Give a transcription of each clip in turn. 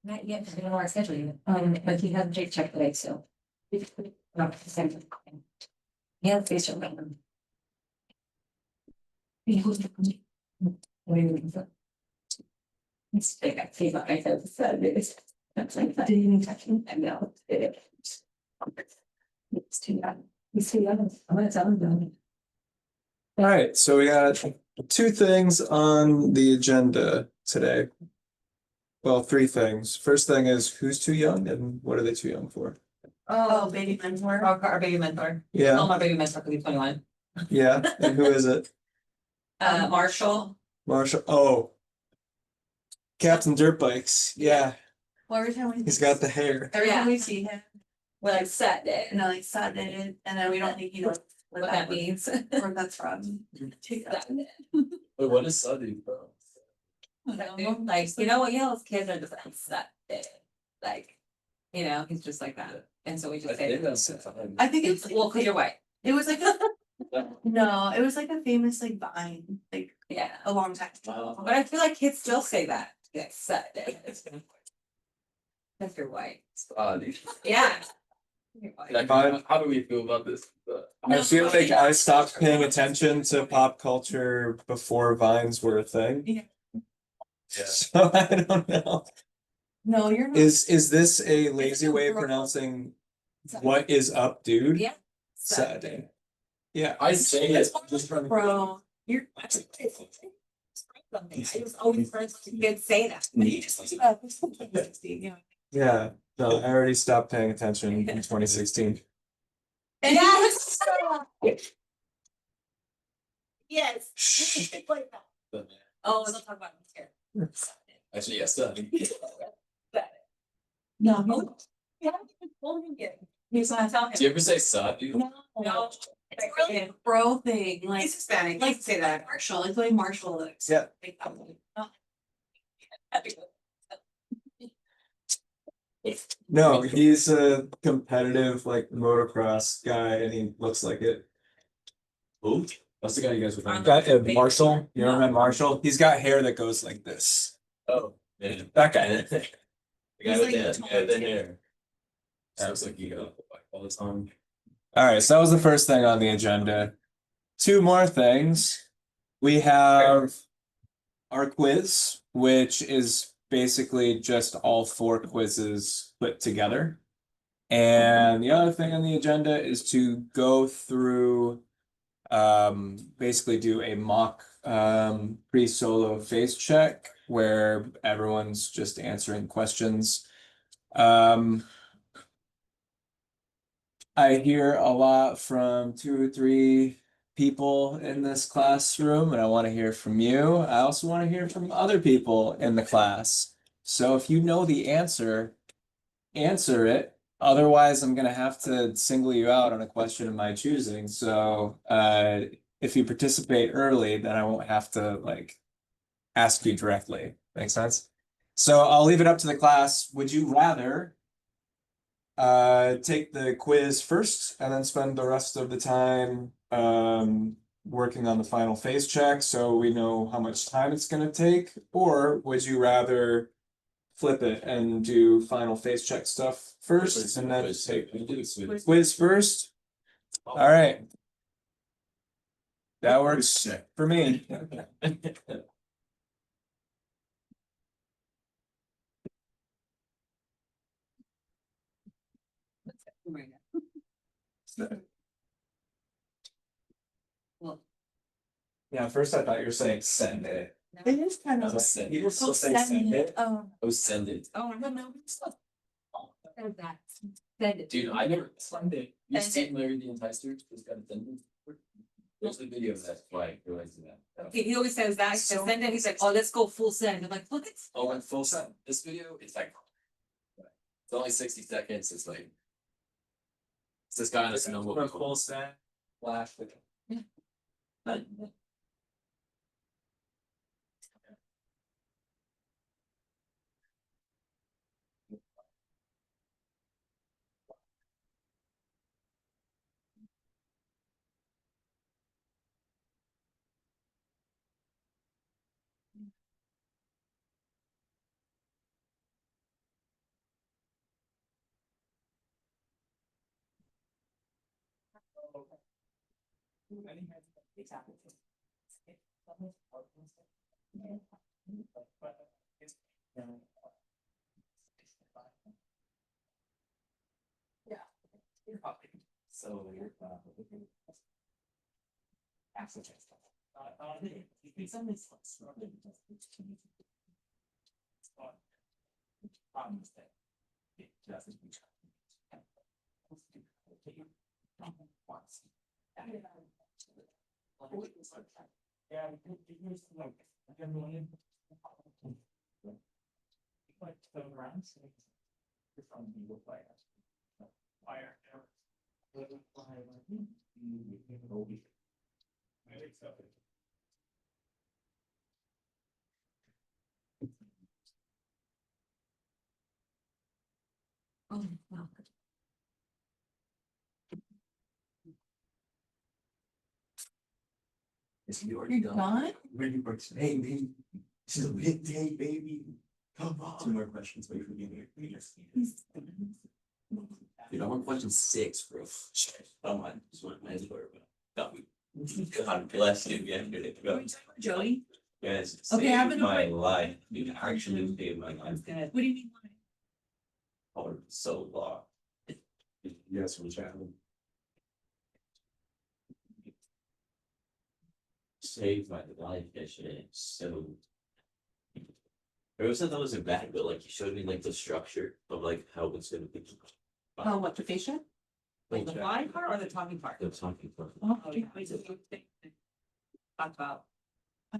Not yet, I don't know our schedule yet, but he hasn't checked today, so. No, same thing. Yeah, facial. What are you looking for? It's big, I see what I said, that's like, that didn't even touch him, I know. It's too young, he's too young, I'm gonna tell him. All right, so we got two things on the agenda today. Well, three things. First thing is who's too young and what are they too young for? Oh, baby mentor. Our baby mentor. Yeah. Oh, my baby mentor could be 21. Yeah, and who is it? Marshall. Marshall. Oh, Captain Dirt Bikes. Yeah, Well, every time he's got the hair. every time we see him, We're like set it. and I like sat in it, and then we don't think you know What that means. where that's from. Take that. Wait, what is Sunday from? Like, you know what, y'all's kids are just like set it. Like, you know, he's just like that. And so we I just say. think that's. I think it's Well, cause you're white. it was like a no, it was like a famous like vine, like Yeah. a long time ago. But I feel like kids still say that. Yeah, set it. If you're white. Yeah. You're white. Like, how do we feel about this? I feel like I stopped paying attention to pop culture before Vines were a thing. Yeah. Yeah. So I don't know. No, you're not. Is this a lazy way of pronouncing what is up, dude? Yeah. Saturday. Yeah, I say it just from. Bro, You're. I was always friends with kids say that. yeah. No, I already stopped paying attention in 2016. Yes. Yes. Shh. Oh, we'll talk about it here. Actually, yes, son. No. He's gonna tell him. Do you ever say son? No. It's really a bro thing, like He's Hispanic, like say that. Marshall, like the way Marshall looks. Yeah. Like that. No, he's a competitive like motocross guy and he looks like it. Who? That's the guy you guys were talking Got about. Marshall. You remember Marshall? He's got hair that goes like this. Oh, man. That guy. The guy He's with like the tall yeah, the too. hair. Sounds like you go all the time. All right, so that was the first thing on the agenda. Two more things. We have our quiz, which is basically just all four quizzes put together. And the other thing on the agenda is to go through, basically do a mock pre-solo face check where everyone's just answering questions. I hear a lot from 2 or 3 people in this classroom, and I want to hear from you. I also want to hear from other people in the class. So if you know the answer, answer it. Otherwise, I'm gonna have to single you out on a question of my choosing. So if you participate early, then I won't have to like ask you directly. Make sense? So I'll leave it up to the class. Would you rather take the quiz first and then spend the rest of the time working on the final face check so we know how much time it's going to take? Or would you rather flip it and do final face check stuff first and then take quiz first? All right. That works for me. Yeah, at first I thought you were saying send it. It is kind of. Send You were still saying send it. Oh. Oh, send it. Oh, no. That. Send it. Dude, I never send it. You Send seen Larry the Enticer? He's got a send it. There's the video of that why I realized that. He always says that, he says send it, he's like, oh, let's go full send. I'm like, what? Oh, and full send. This video, it's like it's only 60 seconds. It's like it's this guy on a snowmobile. Full send. Flash. So. Oh, wow. You're done? Ready for today, baby. This is a big day, baby. Come on. 2 more questions. Wait for me. Dude, I want question 6, bro. Come on, just want my score, bro. God bless you, yeah, good to go. Joey? Yes, Okay, I'm saved gonna my wait. life, you actually saved my life. Good. What do you mean? Oh, so long. Yes, we're chatting. Saved my life yesterday, so. I always thought that wasn't bad, but like you showed me like the structure of like how it's gonna be. Oh, what, the patient? Like the Okay. flying part or the talking part? The talking part. Oh, yeah, it's a good thing. Talk about. I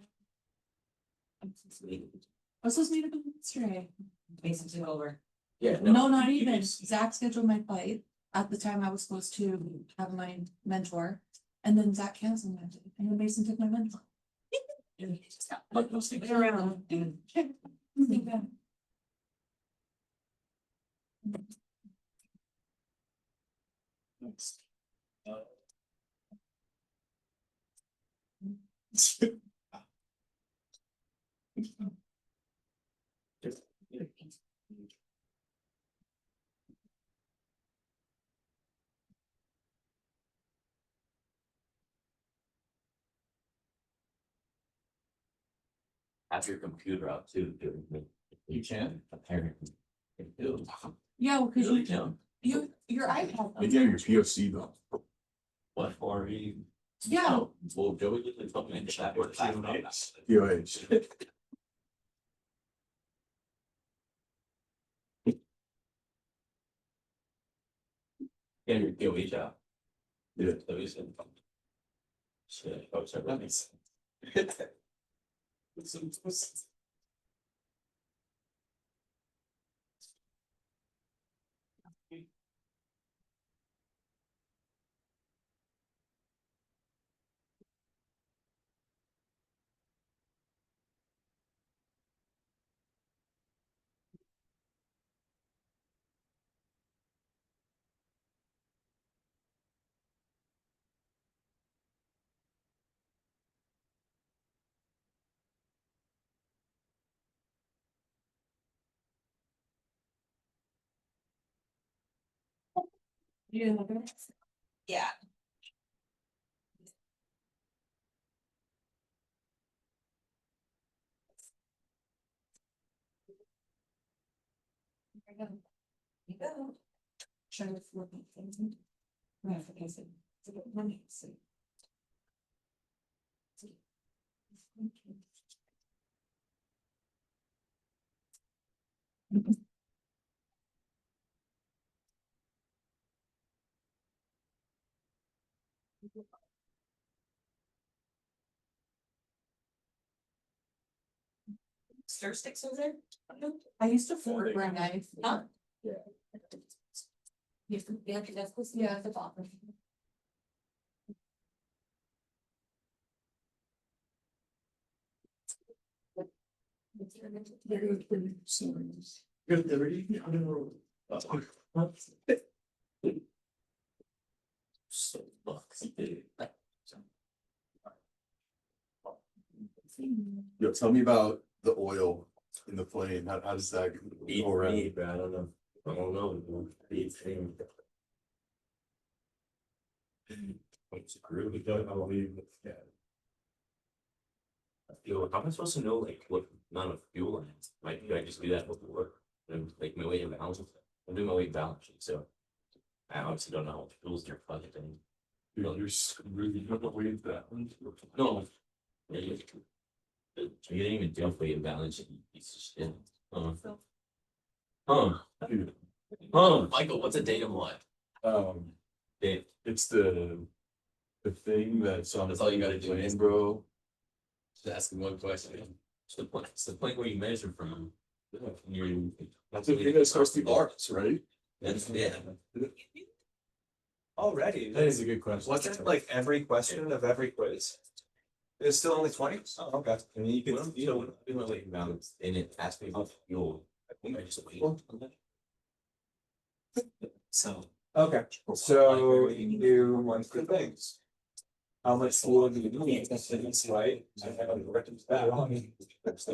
was supposed to meet him yesterday. Basically over. Yeah. No, not you even. just- Zach scheduled my flight at the time I was supposed to have my mentor. And then Zach canceled my flight, and then Mason took my mentor. Like those things. They're around and. Have your computer up too, dude. You can, apparently. You do. Yeah, well, cause Really you, can. your iPad. But yeah, your POC though. What for you? Yeah. Oh, well, Joey did the fucking in the chat. Or the POH. Yeah, your POH out. Yeah. So we said. Shit, oh, sorry, that makes sense. Yeah. You go. Try to flip it. Right, okay, so. Let me see. Stir sticks over there? I used to fork where a knife. Huh? Yeah. You have to, yeah, that's supposed to be at the bottom. Good, everybody. I don't know. So, fucking dude. Yo, tell me about the oil in the plane. How does that go around? But I don't know. I don't know. It's really good, I believe, yeah. Yo, how am I supposed to know like what amount of fuel I have? Like, do I just do that before? And like my weight and balance? I'm doing my weight balance sheet, so. I obviously don't know how much fuel's in your budget and. You're screwed, you don't believe that. No. Yeah, you didn't even do weight and balance sheet, you piece of shit. Huh. Michael, what's a datum line? Dave, It's the thing that's on. That's all you gotta do, plane, is- bro. just asking one question. It's the point where you measure from. You're. That's the thing that's supposed to be bars, right? That's, yeah. Already. That is a good question. Wasn't like every question of every quiz? It's still only 20? Oh, okay. I mean, you can, you know, do my weight and balance and it asks me about fuel. I think I just wait. So. Okay, so you can do one good things. How much fuel do you need? That's right.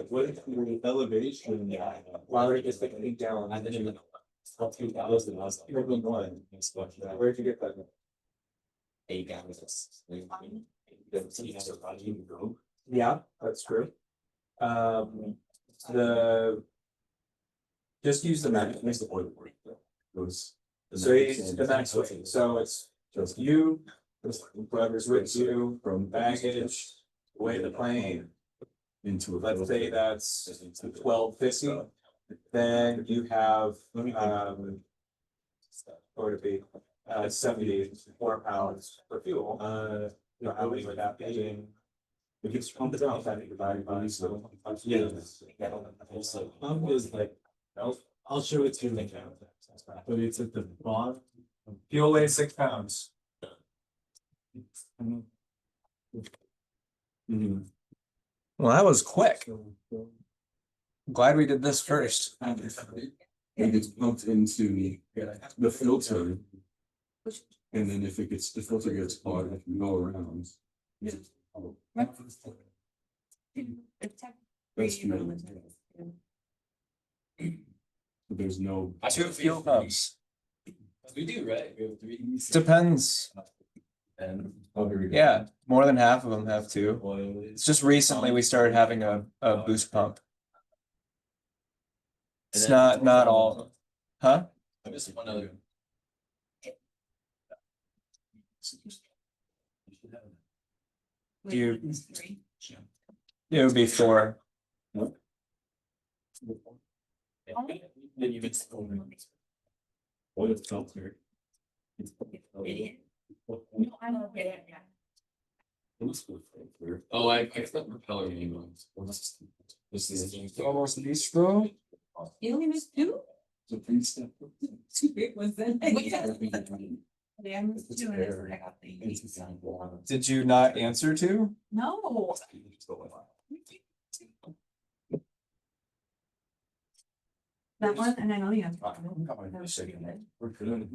What if the elevation? Why would you just like lean down? I didn't know. 2,000, I was like, one. Where'd you get that? 8 gallons. Yeah, that's true. The. Just use the max. Makes the oil work. Goes. So you use the max weight, so it's Just you, whoever's with you, from baggage, weigh the plane. into a. Let's say that's 1250. Then you have, what would it be? 74 pounds for fuel. You know, how many would that be? It gets pumped out that divided by so. Yeah. Pump is like, I'll show it to you later. But it's at the bottom. Fuel weighs 6 pounds. Mhm. Well, that was quick. Glad we did this first. It gets pumped into the filter. And then if it gets, the filter gets hard, it can go around. That's true. There's no. 2 fuel pumps. We do, right? We have 3. Depends. And. Yeah, more than half of them have 2. Oil It's just recently we started having a boost pump. It's not all, of them. Huh? I'm just one other. You- It would be 4. Then you mix. Oil filter. Oh, I thought propeller anyone's. This is. Almost listo. You only missed 2? So please step. 2 big ones then. Yeah, I missed 2 and I got the. Did you not answer 2? No. That one, and I know the answer. We're good.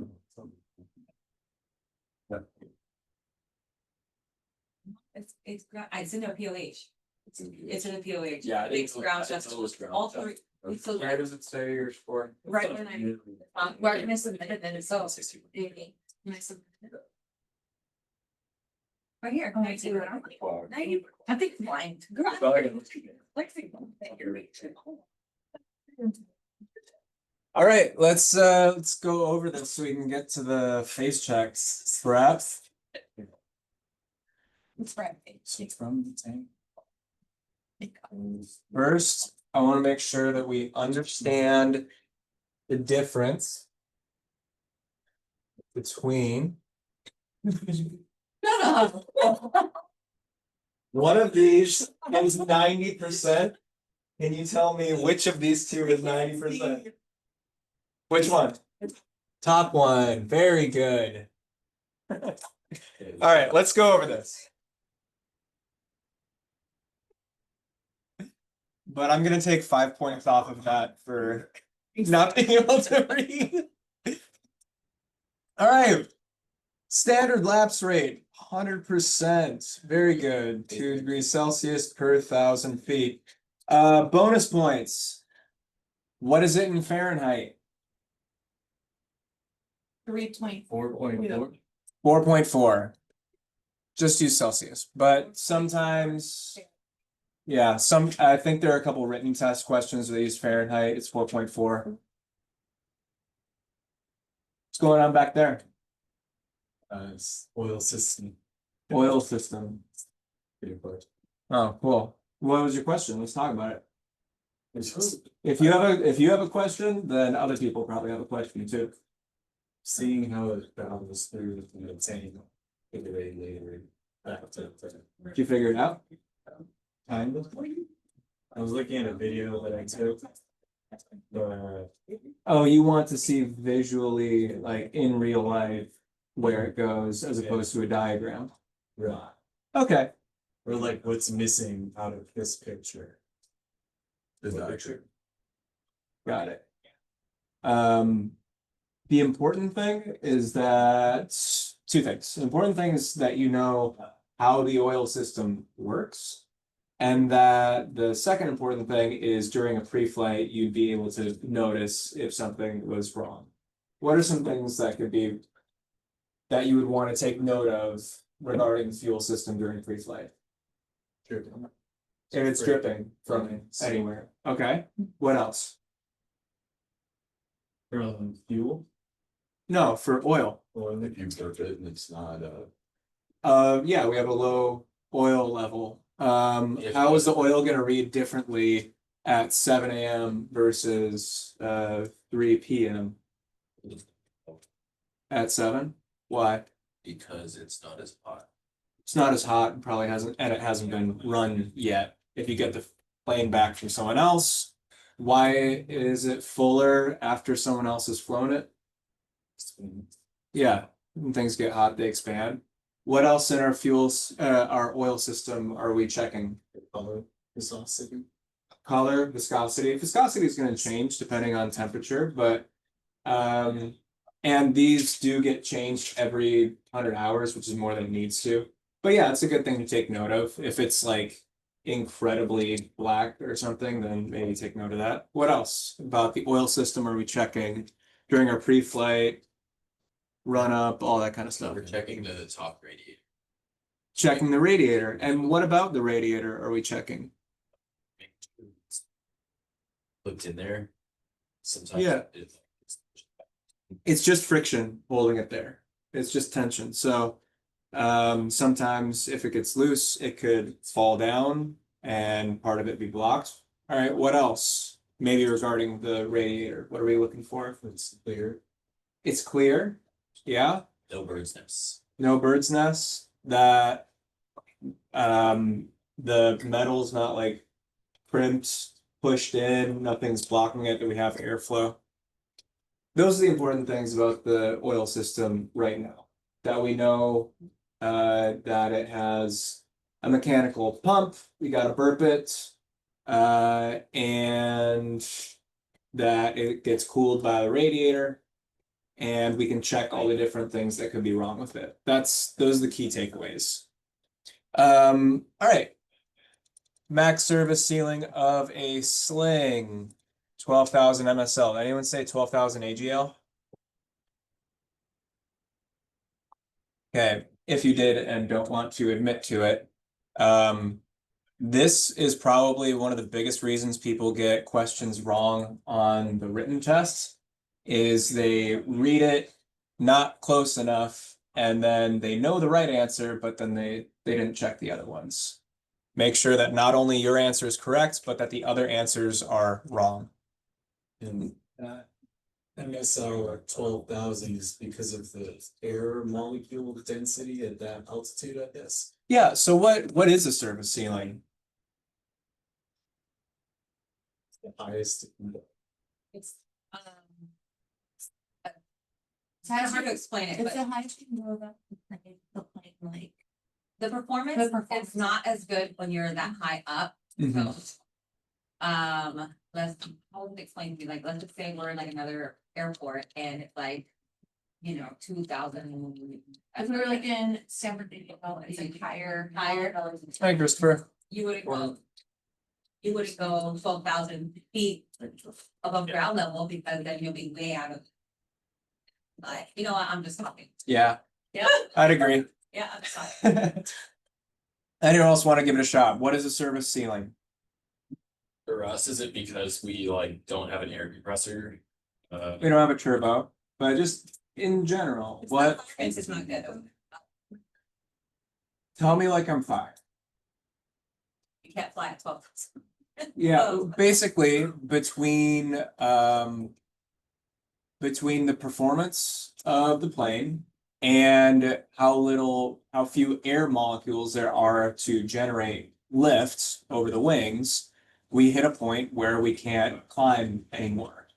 It's in a PLH. It's in a PLH. Yeah, It's ground just all 3. So Where does it say your score? right when where I submitted, then it's so. When I submitted it. Right here. Oh, I see what I'm like. 90. I think blind. All right, let's go over this so we can get to the face checks. Perhaps. It's right. So from the tank. First, I want to make sure that we understand the difference between one of these is 90%. Can you tell me which of these 2 is 90%? Which one? Top one. Very good. All right, let's go over this. But I'm gonna take 5 points off of that for not being able to read. All right. Standard lapse rate, 100%. Very good. 2 degrees Celsius per 1,000 feet. Bonus points. What is it in Fahrenheit? 324. 4.4. 4.4. Just use Celsius, but sometimes. Yeah, I think there are a couple written test questions where they use Fahrenheit, it's 4.4. What's going on back there? It's oil system. Oil system. Pretty much. Oh, cool. What was your question? Let's talk about it. It's just If you have a question, then other people probably have a question too. seeing how it bounds through the tank. Later. Did you figure it out? Kind of. I was looking at a video that I took. Oh, you want to see visually, like in real life, where it goes as opposed to a diagram. Right. Okay. Or like what's missing out of this picture. The What picture. Got it. The important thing is that two things. The important thing is that you know how the oil system works. And that the second important thing is during a pre-flight, you'd be able to notice if something was wrong. What are some things that could be that you would want to take note of regarding the fuel system during pre-flight? Sure. If it's dripping from anywhere. Okay, what else? From fuel. No, for oil. Or if you start it and it's not Yeah, we have a low oil level. How is the oil gonna read differently at 7 a.m. versus 3 p.m. at 7? Why? Because it's not as hot. It's not as hot, probably hasn't, and it hasn't been run yet. If you get the plane back from someone else, why is it fuller after someone else has flown it? Yeah, when things get hot, they expand. What else in our our oil system are we checking? color viscosity. Color, viscosity. Viscosity is going to change depending on temperature, but and these do get changed every 100 hours, which is more than it needs to. But yeah, it's a good thing to take note of. If it's like incredibly black or something, then maybe take note of that. What else about the oil system are we checking during our pre-flight, run up, all that kind of stuff? We're checking the top radiator. Checking the radiator. And what about the radiator are we checking? Looked in there. Sometimes. Yeah. It's just friction holding it there. It's just tension. So sometimes if it gets loose, it could fall down and part of it be blocked. All right, what else? Maybe regarding the radiator, what are we looking for? It's clear. It's clear. Yeah, No bird's nests. no bird's nests. That the metal's not like crimped, pushed in, nothing's blocking it, that we have airflow. Those are the important things about the oil system right now. That we know that it has a mechanical pump, we gotta burp it, and that it gets cooled by the radiator, and we can check all the different things that could be wrong with it. Those are the key takeaways. All right. Max service ceiling of a sling, 12,000 MSL. Anyone say 12,000 AGL? Okay, if you did and don't want to admit to it, this is probably one of the biggest reasons people get questions wrong on the written test, is they read it not close enough and then they know the right answer, but then they didn't check the other ones. Make sure that not only your answer is correct, but that the other answers are wrong. And MSR 12,000 is because of the air molecule density at that altitude, I guess. Yeah, so what is a service ceiling? The highest. It's kind of hard to explain it, It's but the highest you can go that the plane like. The performance is not as good when you're that high up. Mhm. Let's, how would it explain to me, like, let's just say we're in like another airport and it's like, 2,000. if we were like in San Francisco, it's like higher. Hi, Christopher. You wouldn't go. You wouldn't go 12,000 feet above ground level because then you'll be way out of. But you know what, I'm just talking. Yeah, Yeah. I'd agree. Yeah, I'm sorry. Anyone else want to give it a shot? What is a service ceiling? For us, is it because we like don't have an air compressor? We don't have a turbo, but just in general, what? This is not good. Tell me like I'm five. You can't fly at 12. Yeah, Oh. basically between the performance of the plane and how few air molecules there are to generate lift over the wings, we hit a point where we can't climb anymore.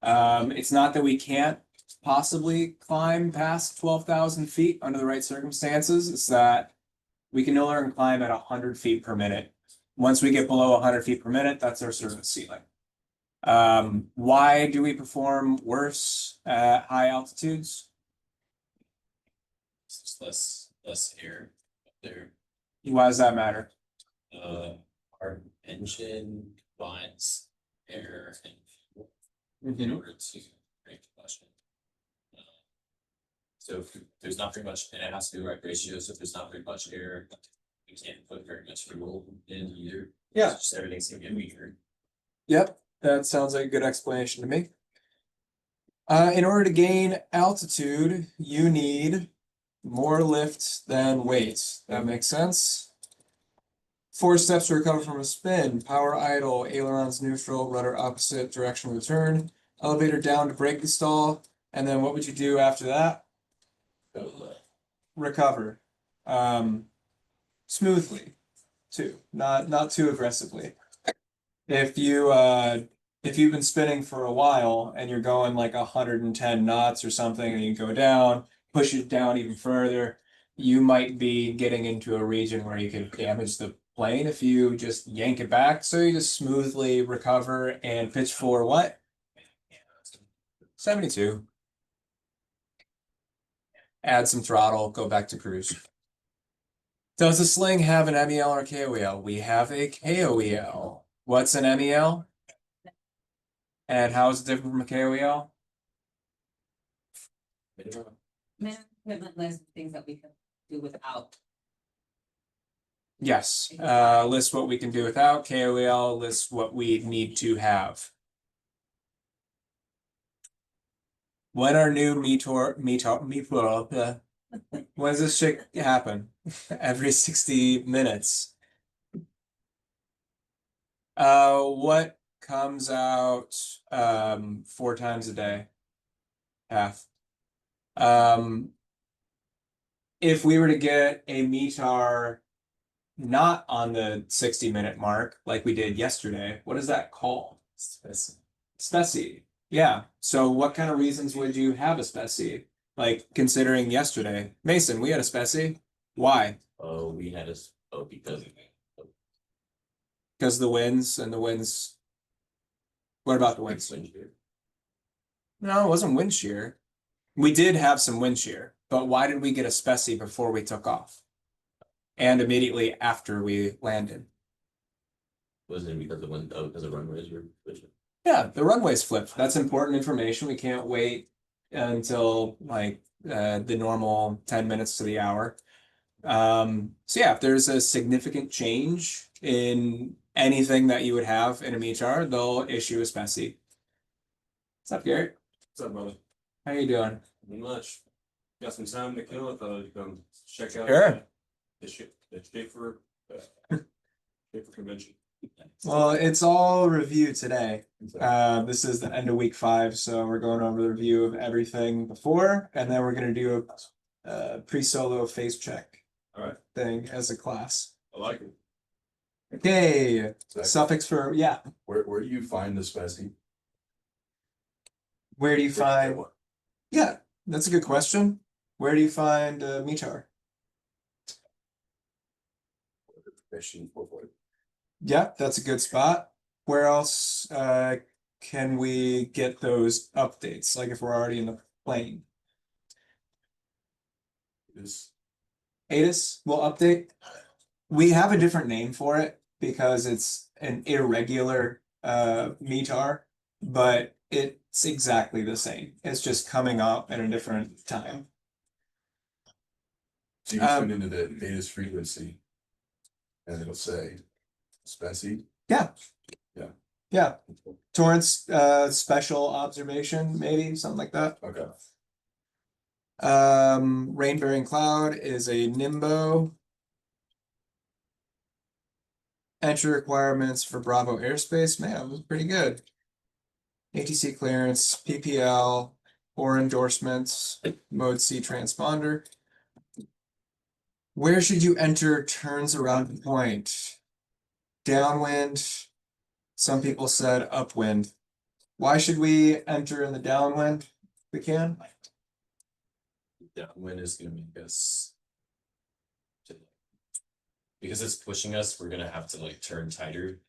It's not that we can't possibly climb past 12,000 feet under the right circumstances, it's that we can no longer climb at 100 feet per minute. Once we get below 100 feet per minute, that's our service ceiling. Why do we perform worse at high altitudes? It's just less air up there. Why does that matter? Our engine combines air and fuel in order to create combustion. So if there's not very much, and it has to be the right ratio, so if there's not very much air, we can't put very much fuel in either. Yeah. It's just everything's gonna get weaker. Yep, that sounds like a good explanation to me. In order to gain altitude, you need more lift than weight. That makes sense. 4 steps to recover from a spin: power idle, ailerons neutral, rudder opposite direction return, elevator down to break the stall, and then what would you do after that? Recover. Smoothly, too, not too aggressively. If you've been spinning for a while and you're going like 110 knots or something and you go down, push it down even further, you might be getting into a region where you can damage the plane if you just yank it back. So you just smoothly recover and pitch for what? 72. Add some throttle, go back to cruise. Does the sling have an MEL or KOEL? We have a KOEL. What's an MEL? And how is it different from a KOEL? Minimum equipment list of things that we can do without. Yes, list what we can do without. KOEL lists what we need to have. When are new when does this shit happen? Every 60 minutes. What comes out 4 times a day? Half. If we were to get a METAR not on the 60-minute mark like we did yesterday, what is that called? Specie. Yeah. So what kind of reasons would you have a specie? Like considering yesterday, Mason, we had a specie. Why? Oh, we had because Because the winds and the winds. What about the winds? wind shear. No, it wasn't wind shear. We did have some wind shear, but why did we get a specie before we took off? And immediately after we landed. Wasn't it because the wind, because the runways were pushing? Yeah, the runways flipped. That's important information. We can't wait until like the normal 10 minutes to the hour. So yeah, if there's a significant change in anything that you would have in a METAR, they'll issue a specie. What's up, Garrett? What's up, brother? How you doing? Not much. Got some time to kill. I thought I'd come check out. Sure. The Schaefer convention. Well, it's all review today. This is the end of week 5, so we're going over the review of everything before, and then we're gonna do a pre-solo face check. All right. Thing as a class. I like it. Okay, suffix for yeah. Where do you find the specie? Where do you find? Yeah, that's a good question. Where do you find METAR? Fishing for what? Yeah, that's a good spot. Where else can we get those updates? Like if we're already in the plane. Is ATIS will update. We have a different name for it because it's an irregular METAR, but it's exactly the same. It's just coming up at a different time. So you can tune into the data's frequency. And it'll say specie. Yeah. Yeah. Yeah. Torrance, special observation, maybe something like that. Okay. Rain-bearing cloud is a nimbo. Entry requirements for Bravo airspace, man, that was pretty good. ATC clearance, PPL, or endorsements, mode C transponder. Where should you enter turns around point? Downwind. Some people said upwind. Why should we enter in the downwind? We can. Downwind is gonna make us. Because it's pushing us, we're gonna have to like turn tighter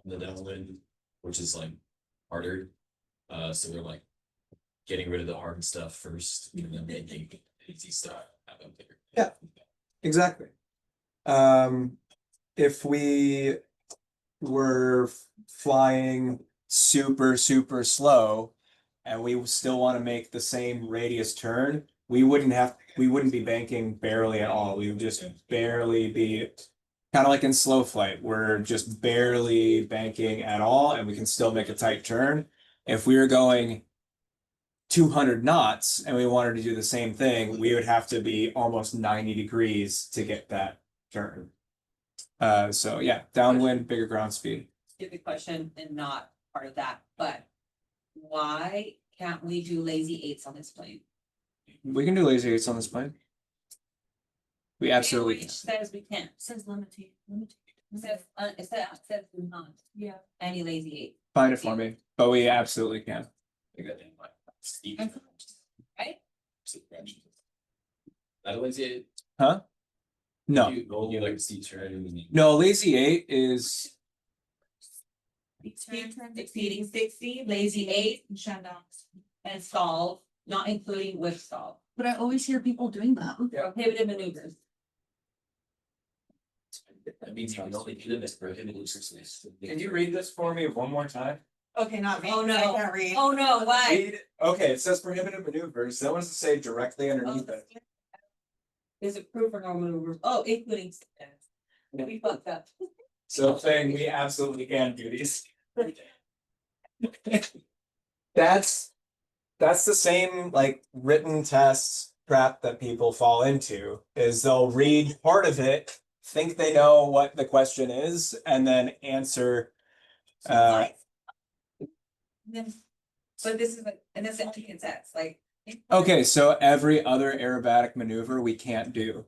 on the downwind, which is like harder. So we're like getting rid of the hard stuff first, and then making the easy stuff happen later. Yeah. Exactly. If we were flying super, super slow and we still want to make the same radius turn, we wouldn't be banking barely at all. We would just barely be kind of like in slow flight. We're just barely banking at all and we can still make a tight turn. If we were going 200 knots and we wanted to do the same thing, we would have to be almost 90 degrees to get that turn. So yeah, downwind, bigger ground speed. Stupid question and not part of that, but why can't we do lazy eights on this plane? We can do lazy eights on this plane. We absolutely can. Which says we can't, Says limited. it says we not, Yeah. any lazy eight. Find it for me, but we absolutely can. Steep. Right? That was it. Huh? No, You like steep turn. no, lazy eight is, Exceeding 60, lazy eight, And shutdowns. and stall, not including with stall. But I always hear people doing that. Prohibited maneuvers. That means you can only do this prohibited exercise. can you read this for me one more time? Okay, not me. Oh, no. I can't read. Oh, no, why? Read, okay, it says prohibited maneuvers, that was to say directly underneath it. Is it proof or no maneuvers? Oh, including. We fucked up. So saying we absolutely can do these. That's the same like written test trap that people fall into, is they'll read part of it, think they know what the question is, and then answer. Then, but this is like, and this is it says like. Okay, so every other aerobatic maneuver we can't do.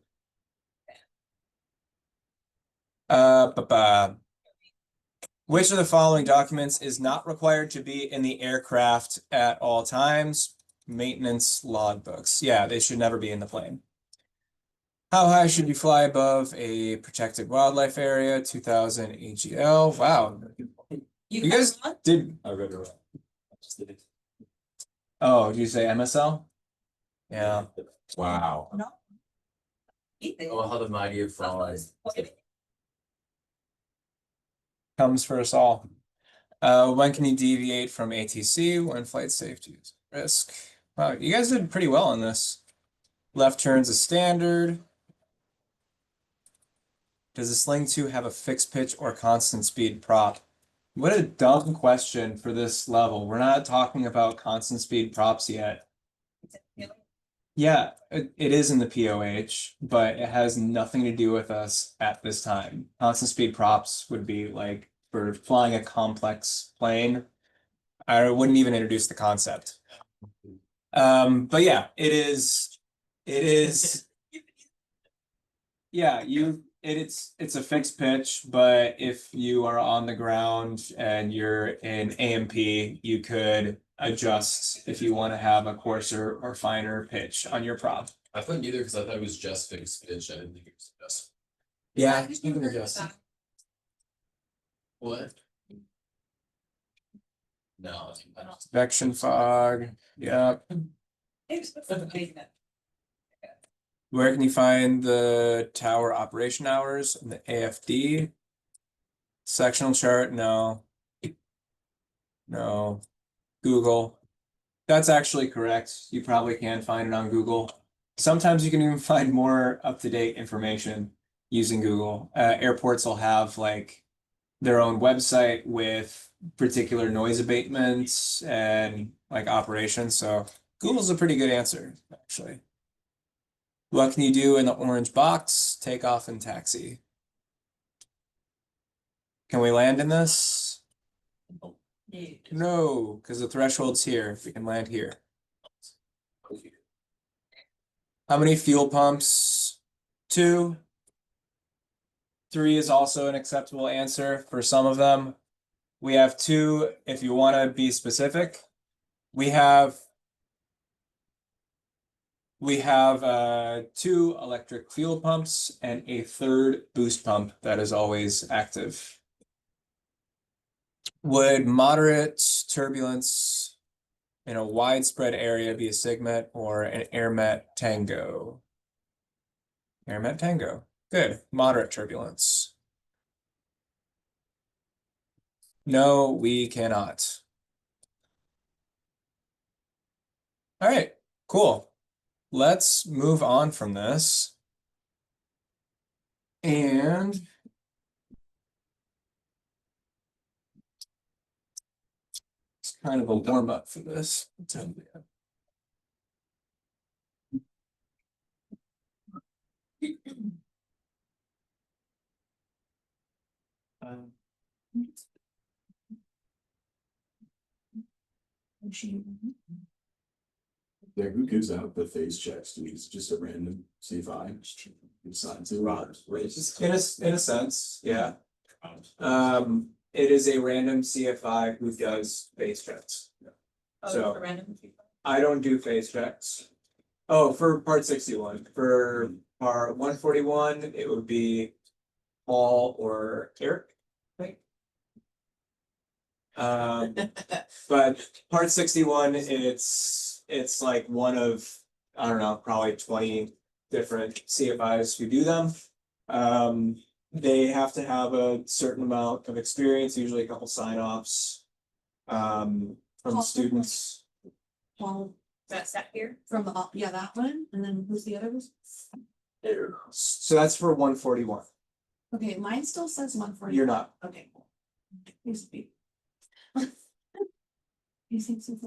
Which of the following documents is not required to be in the aircraft at all times? Maintenance logbooks. Yeah, they should never be in the plane. How high should you fly above a protected wildlife area? 2000 AGL. Wow. You guys did. I read it wrong. I just did it. Oh, did you say MSL? Yeah. Wow. Ethan. Oh, how the mighty have fallen. Comes for us all. When can you deviate from ATC? When flight safety is at risk? Wow, you guys did pretty well on this. Left turns is standard. Does the Sling 2 have a fixed pitch or constant speed prop? What a dumb question for this level. We're not talking about constant speed props yet. Yeah, it is in the POH, but it has nothing to do with us at this time. Constant speed props would be like for flying a complex plane. I wouldn't even introduce the concept. But yeah, it is. Yeah, it's a fixed pitch, but if you are on the ground and you're in AMP, you could adjust if you want to have a coarser or finer pitch on your prop. I thought neither because I thought it was just fixed pitch. I didn't think it was just. Yeah, You can adjust. What? No. I don't. convection fog. Yeah. Where can you find the tower operation hours in the AFD? Sectional chart? No. No. Google. That's actually correct. You probably can find it on Google. Sometimes you can even find more up-to-date information using Google. Airports will have like their own website with particular noise abatements and like operations. So Google's a pretty good answer, actually. What can you do in the orange box? Take off and taxi. Can we land in this? No, because the threshold's here. We can land here. How many fuel pumps? 2. 3 is also an acceptable answer for some of them. We have 2 if you want to be specific. We have 2 electric fuel pumps and a 3rd boost pump that is always active. Would moderate turbulence in a widespread area be a SIGMET or an AirMet Tango? AirMet Tango. Good. Moderate turbulence. No, we cannot. All right, cool. Let's move on from this. And it's kind of a warm up for this. Yeah, who gives out the phase checks? Dude, it's just a random CFI. Sign to In a sense, yeah. It is a random CFI who does phase checks. So I don't do phase checks. Oh, for part 61. For part 141, it would be Paul or Eric, I think. But part 61, it's like one of, I don't know, probably 20 different CFIs who do them. They have to have a certain amount of experience, usually a couple sign-offs from students. Well, That's that here. from the, yeah, that one, and then who's the other one? So that's for 141. Okay, mine still says 140. You're not. Okay, cool. Used to be. You think so?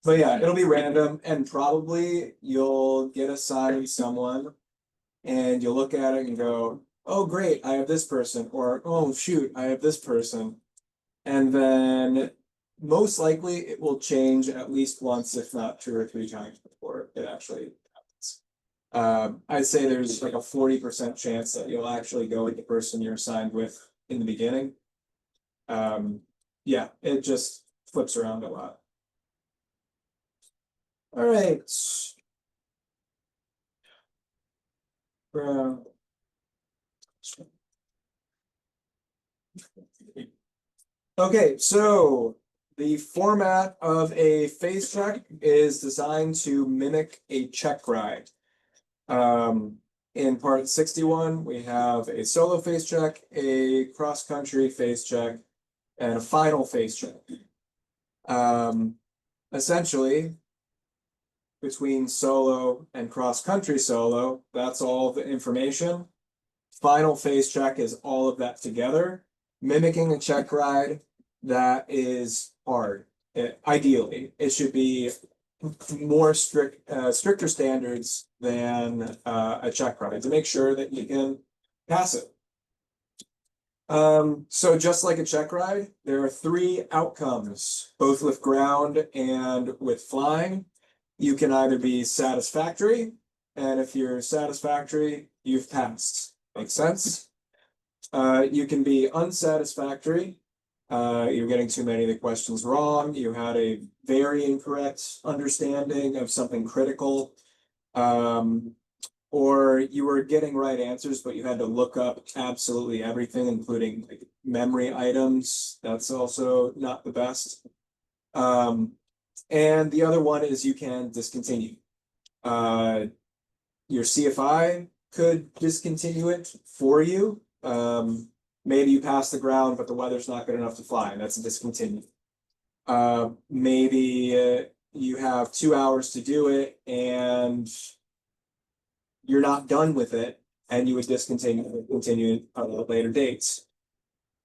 But yeah, it'll be random and probably you'll get assigned someone and you'll look at it and go, oh, great, I have this person, or oh, shoot, I have this person. And then most likely it will change at least once, if not 2 or 3 times before it actually happens. I'd say there's like a 40% chance that you'll actually go with the person you're assigned with in the beginning. Yeah, it just flips around a lot. All right. Okay, so the format of a phase check is designed to mimic a check ride. In part 61, we have a solo phase check, a cross-country phase check, and a final phase check. Essentially, between solo and cross-country solo, that's all the information. Final phase check is all of that together, mimicking a check ride that is hard. Ideally, it should be more stricter standards than a check ride to make sure that you can pass it. So just like a check ride, there are 3 outcomes, both with ground and with flying. You can either be satisfactory, and if you're satisfactory, you've passed. Makes sense? You can be unsatisfactory. You're getting too many of the questions wrong. You had a very incorrect understanding of something critical. Or you were getting right answers, but you had to look up absolutely everything, including like memory items. That's also not the best. And the other one is you can discontinue. Your CFI could discontinue it for you. Maybe you pass the ground, but the weather's not good enough to fly, and that's a discontinue. Maybe you have 2 hours to do it and you're not done with it and you would continue at later dates.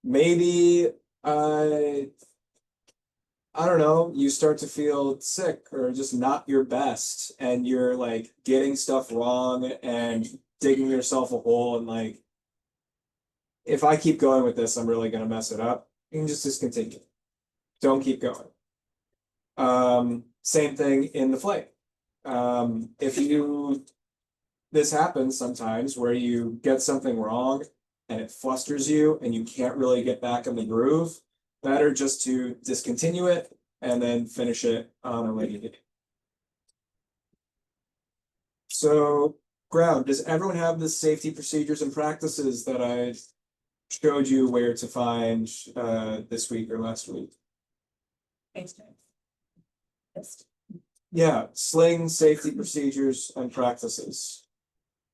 Maybe I don't know, you start to feel sick or just not your best and you're like getting stuff wrong and digging yourself a hole and like if I keep going with this, I'm really gonna mess it up. You can just discontinue. Don't keep going. Same thing in the flight. If you this happens sometimes where you get something wrong and it flusters you and you can't really get back in the groove, better just to discontinue it and then finish it on a later date. So, ground, does everyone have the safety procedures and practices that I showed you where to find this week or last week? Yeah, sling safety procedures and practices.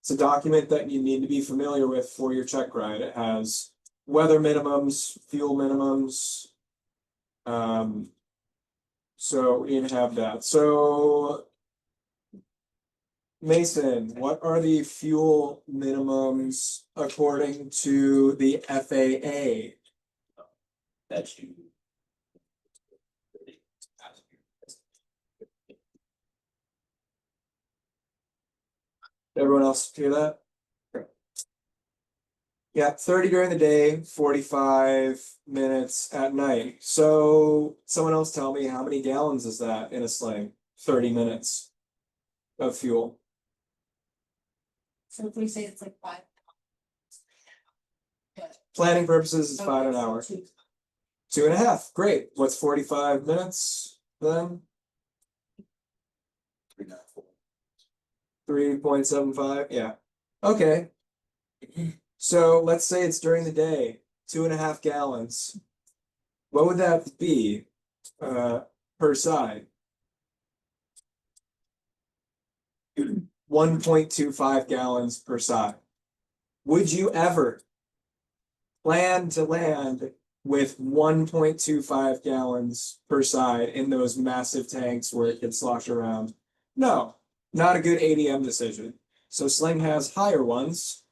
It's a document that you need to be familiar with for your check ride. It has weather minimums, fuel minimums. So we need to have that. So Mason, what are the fuel minimums according to the FAA? That you. Everyone else hear that? Yeah, 30 during the day, 45 minutes at night. So someone else tell me how many gallons is that in a sling? 30 minutes of fuel. So if we say it's like 5. Planning purposes is 5 an Okay, so hour. 2. 2.5, great. What's 45 minutes then? 3.75, yeah. Okay. So let's say it's during the day, 2.5 gallons. What would that be per side? 1.25 gallons per side. Would you ever plan to land with 1.25 gallons per side in those massive tanks where it can slosh around? No, not a good ADM decision. So Sling has higher ones.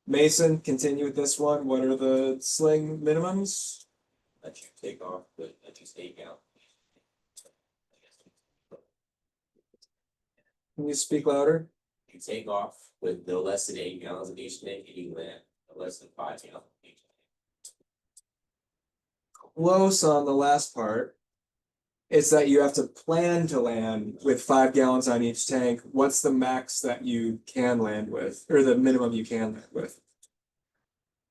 Mason, continue with this one. What are the Sling minimums? Let you take off, but let you stay out. Can you speak louder? You take off with no less than 8 gallons of each tank, and you land no less than 5 gallons of each tank. Close on the last part. It's that you have to plan to land with 5 gallons on each tank. What's the max that you can land with, or the minimum you can land with?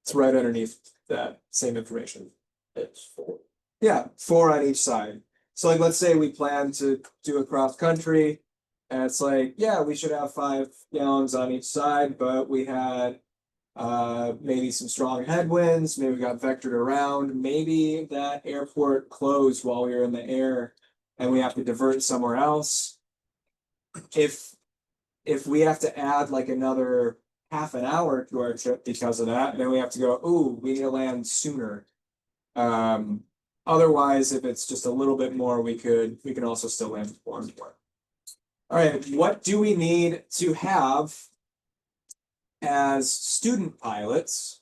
It's right underneath that same information. That's 4. Yeah, 4 on each side. So like, let's say we plan to do a cross country. And it's like, yeah, we should have 5 gallons on each side, but we had maybe some strong headwinds, maybe we got vectored around, maybe that airport closed while we were in the air and we have to divert somewhere else. If we have to add like another half an hour to our trip because of that, then we have to go, ooh, we need to land sooner. Otherwise, if it's just a little bit more, we can also still land more. All right, what do we need to have as student pilots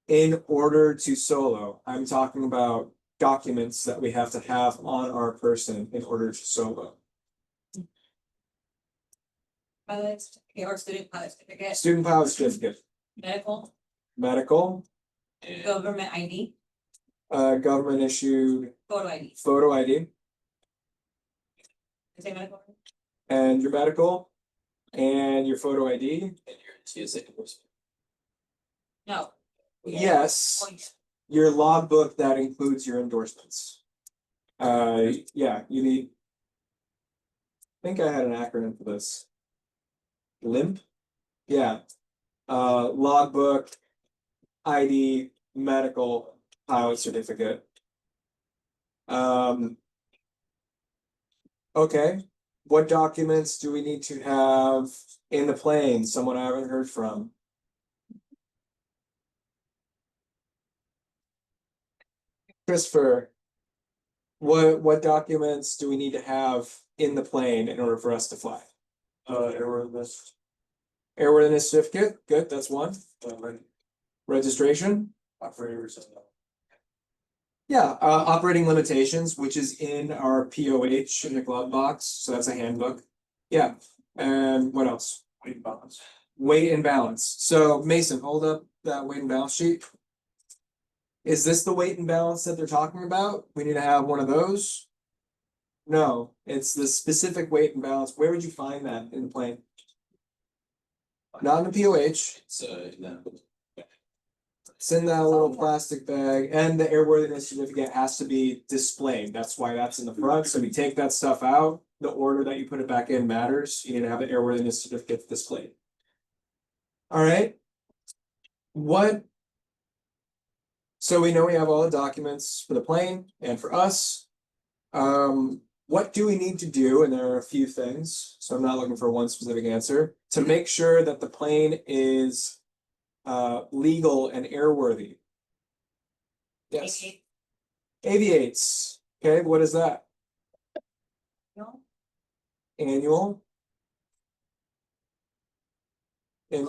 in order to solo? I'm talking about documents that we have to have on our person in order to solo. Pilot certificate or student pilot certificate, Student pilot certificate, medical, medical, And government ID, government issued photo ID. photo ID, Say medical. and your medical, and your photo ID. and your TSA endorsement. No. Yes, Point. your logbook that includes your endorsements. Yeah, you need. I think I had an acronym for this. LIMP? Yeah. Logbook, ID, medical, pilot certificate. Okay. What documents do we need to have in the plane? Someone I haven't heard from. Christopher. What documents do we need to have in the plane in order for us to fly? Airworthiness. Airworthiness certificate, good, that's one. uh, Registration, Operators. yeah, operating limitations, which is in our POH in the glove box, so that's a handbook. Yeah, and what else? Weight balance. Weight and balance. So Mason, hold up that weight and balance sheet. Is this the weight and balance that they're talking about? We need to have one of those? No, it's the specific weight and balance. Where would you find that in the plane? Not in the POH. It's no. It's in that little plastic bag, and the airworthiness certificate has to be displayed. That's why that's in the front. So we take that stuff out. The order that you put it back in matters. You need to have the airworthiness certificate displayed. All right. What? So we know we have all the documents for the plane and for us. What do we need to do? And there are a few things, so I'm not looking for one specific answer, to make sure that the plane is legal and airworthy. Yes. Aviates. Okay, what is that? No. Annual. An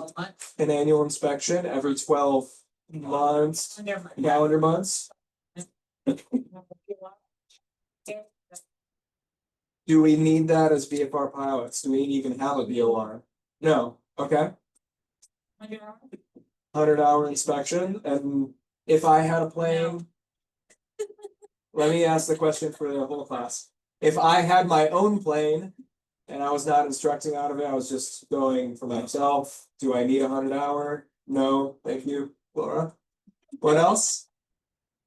annual inspection every 12 months, calendar months. Do we need that as VFR pilots? Do we even have a VOR? No, okay. 100-hour inspection, and if I had a plane. Let me ask the question for the whole class. If I had my own plane and I was not instructing out of it, I was just going for myself, do I need 100-hour? No, thank you, Laura. What else?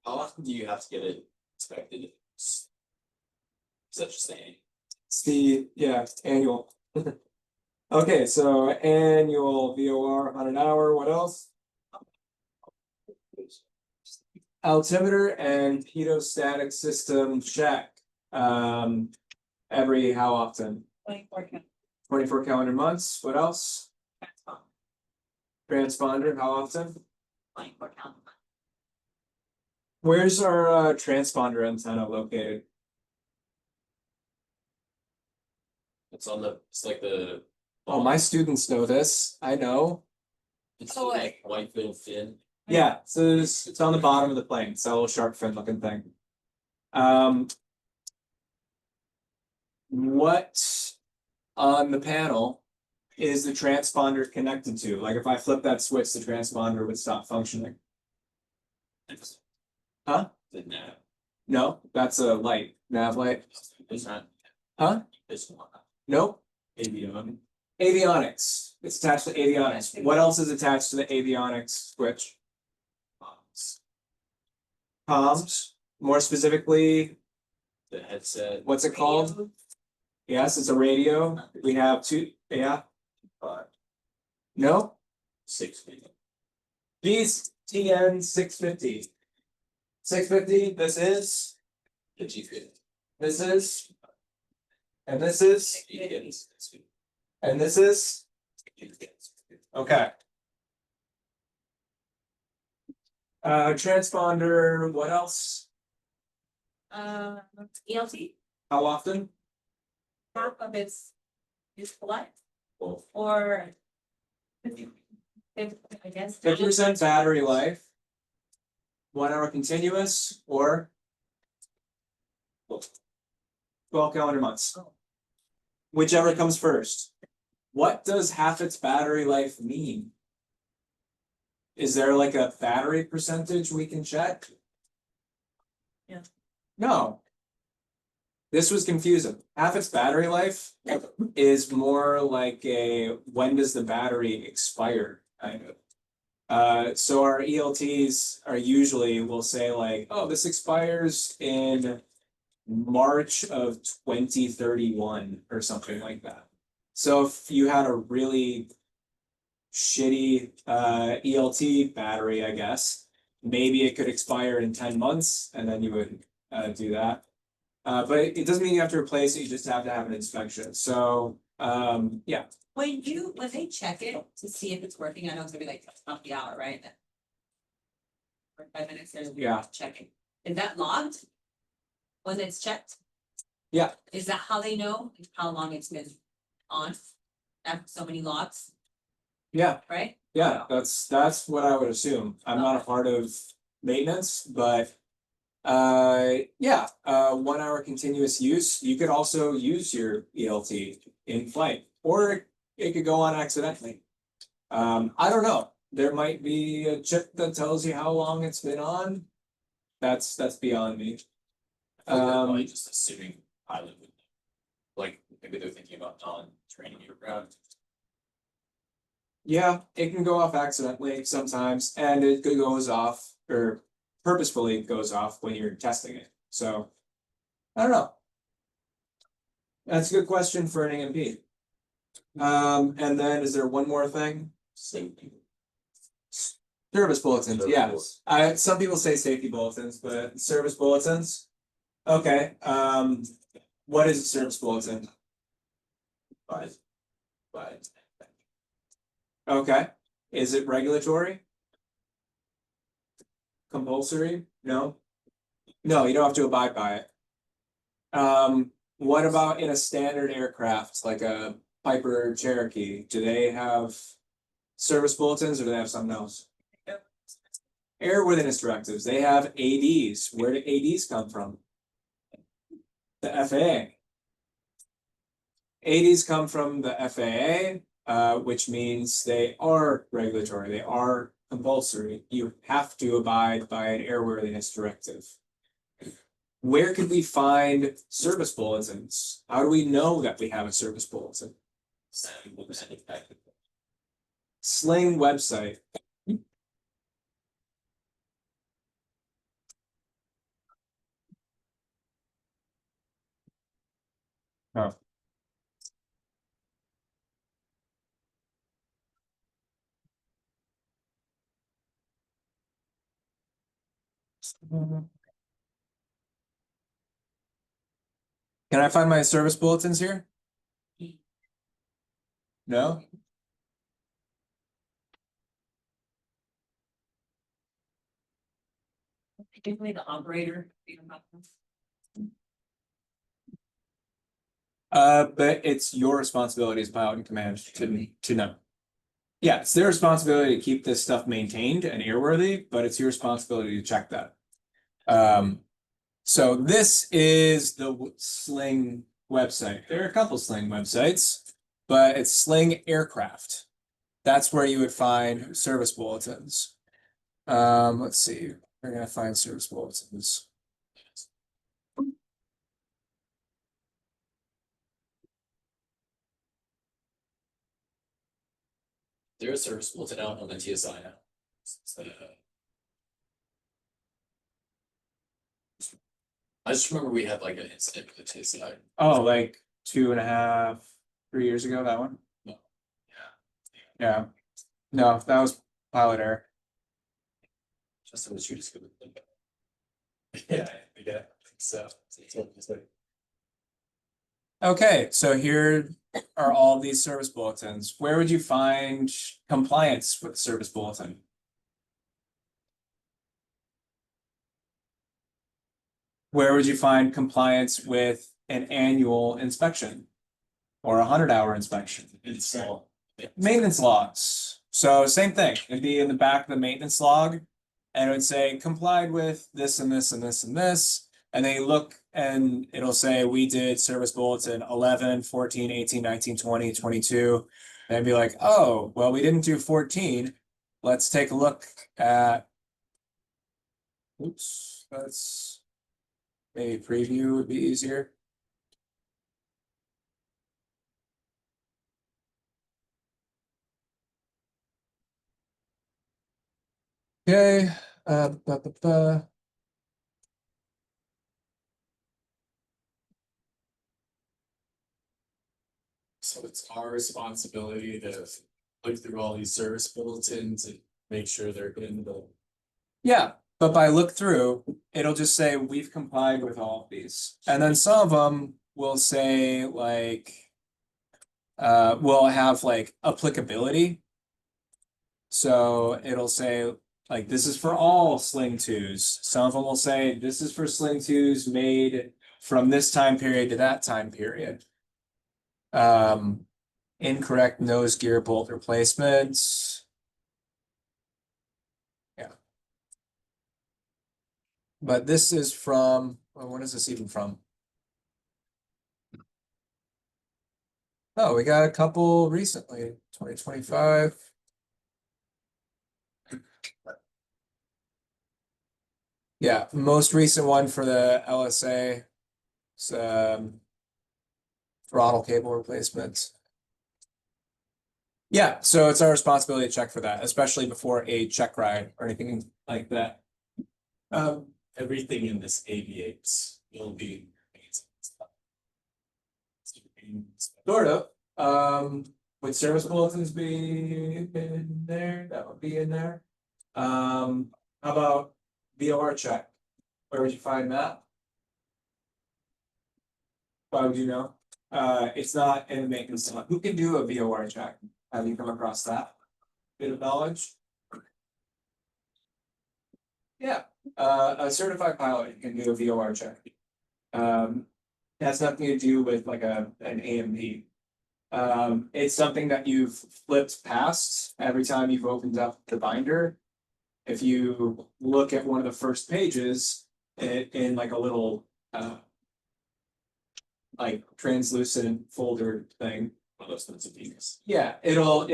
How often do you have to get it inspected? Is that just saying? It's the, yeah, annual. Okay, so annual VOR 100-hour, what else? Altimeter and pedostatic system check. Every how often? 24 calendar months. What else? Transponder, how often? Where's our transponder antenna located? It's on the, it's like the. Oh, my students know this. I know. It's like white little fin. Yeah, so it's on the bottom of the plane. It's a little shark fin looking thing. What on the panel is the transponder connected to? Like if I flip that switch, the transponder would stop functioning. Huh? The nav. No, that's a light, nav light. It's not. Huh? It's not. Nope. Avion. Avionics. It's attached to avionics. What else is attached to the avionics switch? Comms. More specifically, The headset. what's it called? Yes, it's a radio. We have two, yeah. No? 6 feet. These TN 650. 650, this is, The G-Fit. this is. And this is, and this is, okay. Transponder, what else? ELT, How often? half of its useful life, Well, or. If, I guess. 50% battery life. 1 hour continuous or 12 calendar months. Whichever comes first. What does half its battery life mean? Is there like a battery percentage we can check? Yeah. No. This was confusing. Half its battery life is more like a when does the battery expire kind of. So our ELTs are usually will say like, oh, this expires in March of 2031 or something like that. So if you had a really shitty ELT battery, I guess, maybe it could expire in 10 months and then you would do that. But it doesn't mean you have to replace it, you just have to have an inspection. So yeah. When they check it to see if it's working, I know it's gonna be like off the hour, right? For 5 minutes, there's Yeah. checking. Is that logged? when it's checked? Yeah. Is that how they know how long it's been on? After so many logs, Yeah, right? yeah, that's what I would assume. I'm not a part of maintenance, but. Yeah, 1 hour continuous use, you could also use your ELT in flight, or it could go on accidentally. I don't know, there might be a chip that tells you how long it's been on. That's beyond me. They're probably Um, just assuming pilot would, like, maybe they're thinking about non-training aircraft. yeah, it can go off accidentally sometimes, and it goes off, or purposefully goes off when you're testing it, so. I don't know. That's a good question for an AMP. And then is there one more thing? Safety. Service bulletins, Service yeah. bulletins. Some people say safety bulletins, but service bulletins. Okay, what is a service bulletin? But. But. Okay, is it regulatory? Compulsory? No? No, you don't have to abide by it. What about in a standard aircraft, like a Piper Cherokee? Do they have service bulletins or do they have something else? Airworthiness directives, they have ADs. Where do ADs come from? The FAA. ADs come from the FAA, which means they are regulatory, they are compulsory. You have to abide by an airworthiness directive. Where could we find service bulletins? How do we know that we have a service bulletin? Sling website. Oh. Can I find my service bulletins here? No? Particularly the operator. But it's your responsibility as pilot in command to know. Yeah, it's their responsibility to keep this stuff maintained and airworthy, but it's your responsibility to check that. So this is the Sling website. There are a couple Sling websites, but it's Sling Aircraft. That's where you would find service bulletins. Let's see. We're gonna find service bulletins. There's a service bulletin out on the TSI now. I just remember we had like an incident with the TSI. Oh, like 2.5, 3 years ago, that one? No. Yeah. No, that was pilot error. Just in the shoot is good. Yeah, I think so. Okay, so here are all these service bulletins. Where would you find compliance with the service bulletin? Where would you find compliance with an annual inspection? Or a 100-hour inspection? It's Maintenance logs. So same thing, it'd be in the back of the maintenance log. And it would say complied with this and this and this and this. And then you look and it'll say we did service bulletin 11, 14, 18, 19, 20, 22. And I'd be like, oh, well, we didn't do 14. Let's take a look at. Oops, that's maybe preview would be easier. Okay, So it's our responsibility to look through all these service bulletins and make sure they're in the. Yeah, but by look through, it'll just say we've complied with all of these. And then some of them will say like, will have like applicability. So it'll say like this is for all sling twos. Some of them will say this is for sling twos made from this time period to that time period. Incorrect nose gear bolt replacements. Yeah. But this is from, well, when is this even from? Oh, we got a couple recently, 2025. Yeah, most recent one for the LSA. It's throttle cable replacements. Yeah, so it's our responsibility to check for that, especially before a check ride or anything like that. Everything in this aviates will be. Sort of. Would service bulletins be in there? That would be in there. How about VOR check? Where would you find that? Why would you know? It's not in the maintenance log. Who can do a VOR check? Have you come across that? Bit of knowledge? Yeah, a certified pilot can do a VOR check. It has nothing to do with like an AMP. It's something that you've flipped past every time you've opened up the binder. If you look at one of the first pages in like a little like translucent folder thing. One of those things of things. Yeah, it'll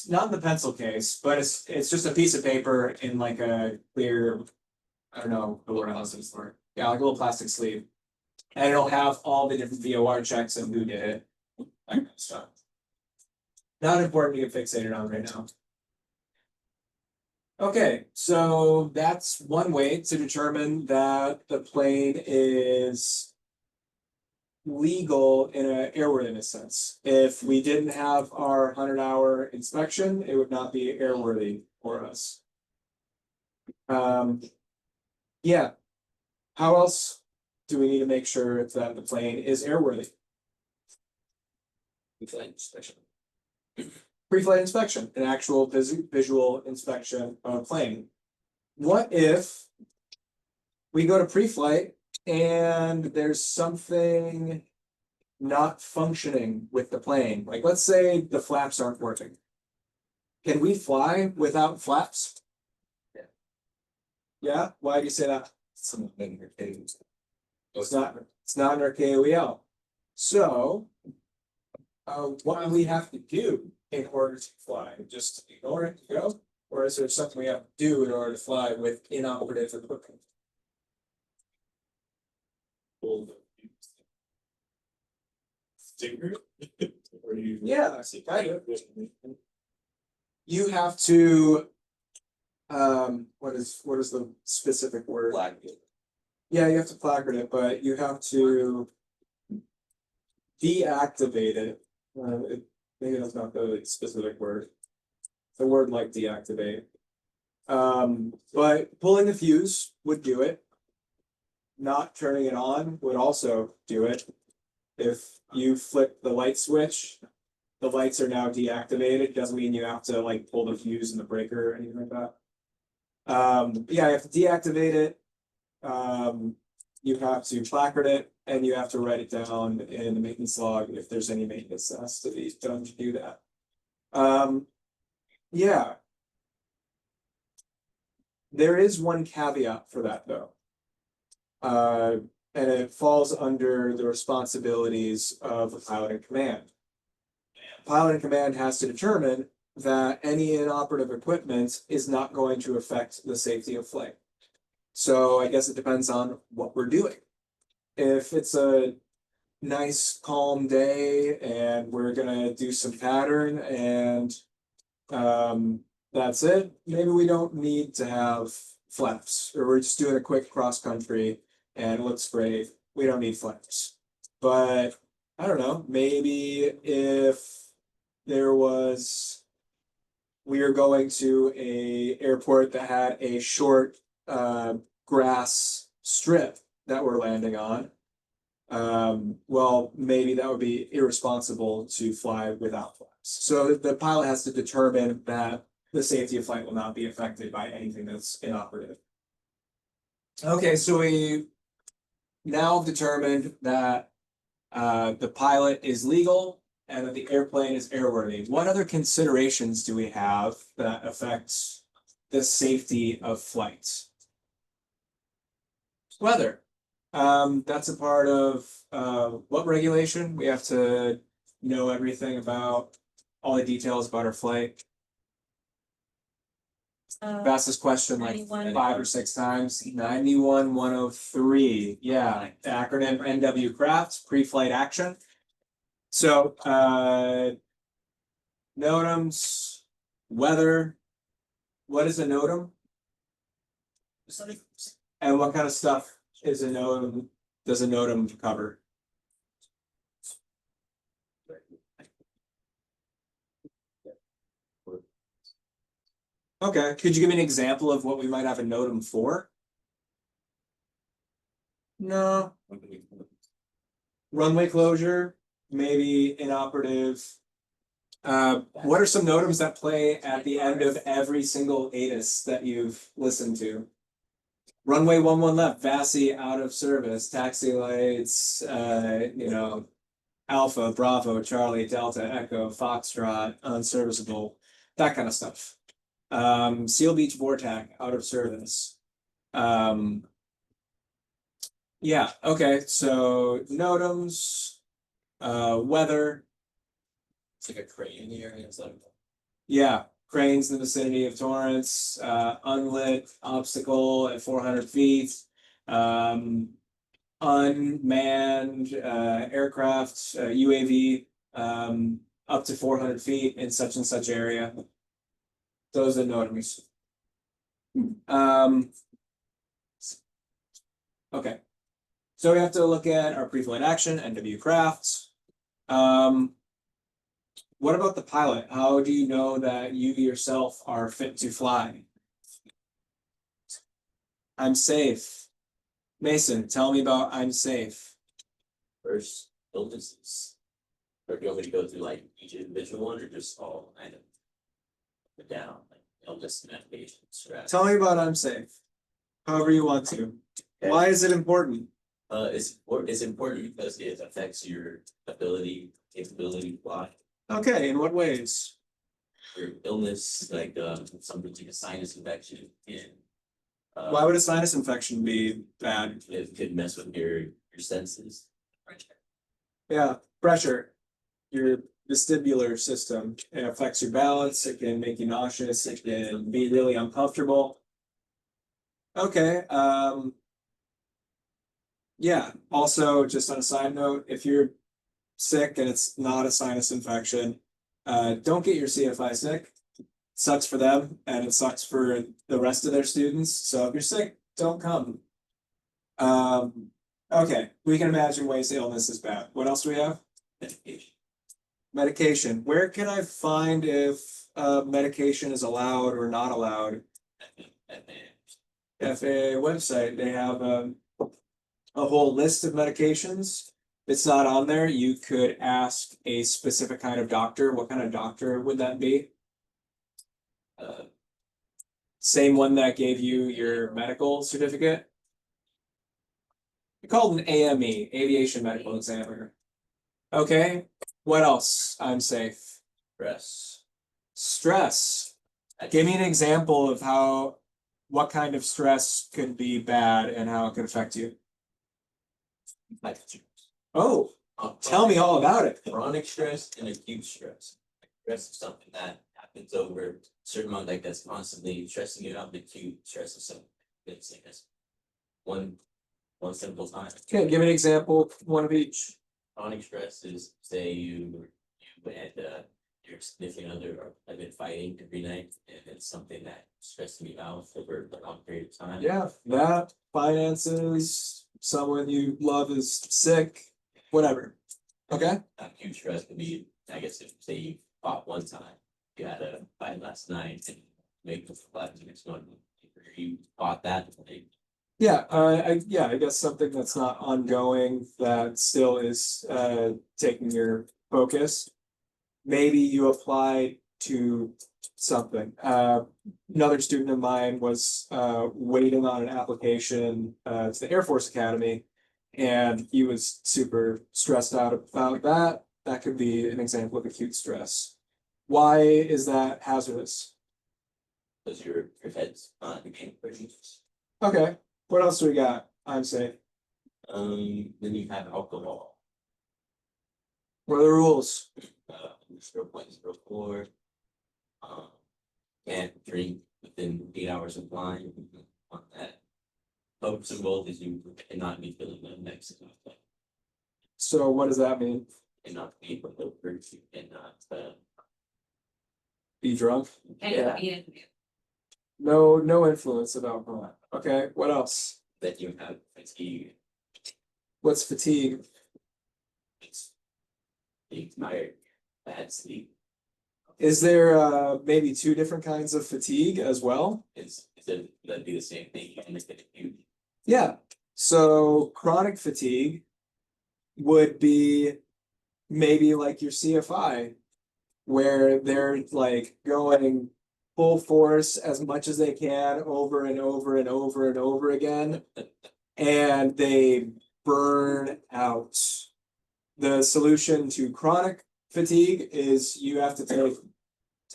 not in the pencil case, but it's just a piece of paper in like a clear, I don't know, the word else is for it. Yeah, like a little plastic sleeve. And it'll have all the different VOR checks and who did it. That kind of stuff. Not important to get fixated on right now. Okay, so that's one way to determine that the plane is legal in an airworthiness sense. If we didn't have our 100-hour inspection, it would not be airworthy for us. Yeah. How else do we need to make sure that the plane is airworthy? Pre-flight inspection. Pre-flight inspection, an actual visual inspection of a plane. What if we go to pre-flight and there's something not functioning with the plane? Like, let's say the flaps aren't working. Can we fly without flaps? Yeah. Yeah? Why do you say that? Some in your case. It's not in our KOEL. So, what do we have to do in order to fly? Just ignore it and go? Or is there something we have to do in order to fly with inoperative equipment? Sticker? Or you? Yeah, kind of. You have to, what is the specific word? Yeah, you have to placard it, but you have to deactivate it. Maybe that's not the specific word. The word like deactivate. But pulling the fuse would do it. Not turning it on would also do it. If you flip the light switch, the lights are now deactivated. Doesn't mean you have to like pull the fuse in the breaker or anything like that. Yeah, you have to deactivate it. You have to placard it, and you have to write it down in the maintenance log if there's any maintenance that has to be done to do that. Yeah. There is one caveat for that though. And it falls under the responsibilities of the pilot in command. Pilot in command has to determine that any inoperative equipment is not going to affect the safety of flight. So I guess it depends on what we're doing. If it's a nice calm day and we're gonna do some pattern and that's it, maybe we don't need to have flaps, or we're just doing a quick cross country and it looks great, we don't need flaps. But I don't know, maybe if there was, we are going to a airport that had a short grass strip that we're landing on. Well, maybe that would be irresponsible to fly without flaps. So the pilot has to determine that the safety of flight will not be affected by anything that's inoperative. Okay, so we now determined that the pilot is legal and that the airplane is airworthy. What other considerations do we have that affect the safety of flights? Weather. That's a part of what regulation? We have to know everything about all the details about our flight. I've asked this question like 91. 5 or 6 times. 91-103. Yeah, the acronym NW Crafts, pre-flight action. So NOTAMs, weather. What is a NOTAM? And what kind of stuff is a NOTAM? Does a NOTAM cover? Okay, could you give me an example of what we might have a NOTAM for? No. Runway closure, maybe inoperative. What are some NOTAMs that play at the end of every single ATIS that you've listened to? Runway 11 left, VASI out of service, taxi lights, Alpha, Bravo, Charlie, Delta, Echo, Foxtrot, unserviceable, that kind of stuff. Seal Beach Vortac out of service. Yeah, okay, so NOTAMs, weather. It's like a crane in the area, it's like. Yeah, cranes in the vicinity of Torrance, unlit obstacle at 400 feet. Unmanned aircraft, UAV, up to 400 feet in such and such area. Those are NOTAMs. Okay. So we have to look at our pre-flight action, NW crafts. What about the pilot? How do you know that you yourself are fit to fly? I'm safe. Mason, tell me about I'm safe. First, illnesses. Or do you want me to go through like each individual one or just all kind of put down, like illness, medication, stress? Tell me about I'm safe. However you want to. Okay. Why is it important? It's important because it affects your capability to fly. Okay, in what ways? Your illness, like something like a sinus infection, and Why would a sinus infection be bad? it could mess with your senses. Yeah, pressure. Your vestibular system. It affects your balance. It can make you nauseous. It can be really uncomfortable. Okay. Yeah. Also, just on a side note, if you're sick and it's not a sinus infection, don't get your CFI sick. It sucks for them and it sucks for the rest of their students. So if you're sick, don't come. Okay, we can imagine ways the illness is bad. What else do we have? Medication. Medication. Where can I find if medication is allowed or not allowed? FAA website, they have a whole list of medications. It's not on there. You could ask a specific kind of doctor. What kind of doctor would that be? Same one that gave you your medical certificate? Called an AME, Aviation Medical Examiner. Okay, what else? I'm safe. Stress. Stress. Give me an example of what kind of stress could be bad and how it could affect you. Oh, tell me all about it. Chronic stress and acute stress. Stress is something that happens over a certain amount, like that's constantly stressing you out. Acute stress is something that's like this one simple time. Okay, give me an example, one of each. Chronic stress is, say you and your significant other have been fighting every night, and it's something that stressing you out over a long period of time. Yeah, that, finances, someone you love is sick, whatever. Okay, Acute stress could be, I guess, if say you fought one time, you had a fight last night and make the fight the next one. You fought that like, yeah, I guess something that's not ongoing that still is taking your focus. Maybe you applied to something. Another student of mine was waiting on an application to the Air Force Academy, and he was super stressed out about that. That could be an example of acute stress. Why is that hazardous? Because your head's not again pretty. Okay, what else do we got? I'm safe. Then you have alcohol, What are the rules? 0.04. Can't drink within 8 hours of flying on that. Hopes and goals is you cannot be feeling the next So what does that mean? cannot be able to you cannot Be drunk? And Yeah. eat it. No influence of alcohol. Okay, what else? that you have fatigue. What's fatigue? It's being tired, bad sleep. Is there maybe two different kinds of fatigue as well? Is that'd be the same thing, you can look at it. Yeah, so chronic fatigue would be maybe like your CFI, where they're like going full force as much as they can over and over and over and over again, and they burn out. The solution to chronic fatigue is you have to take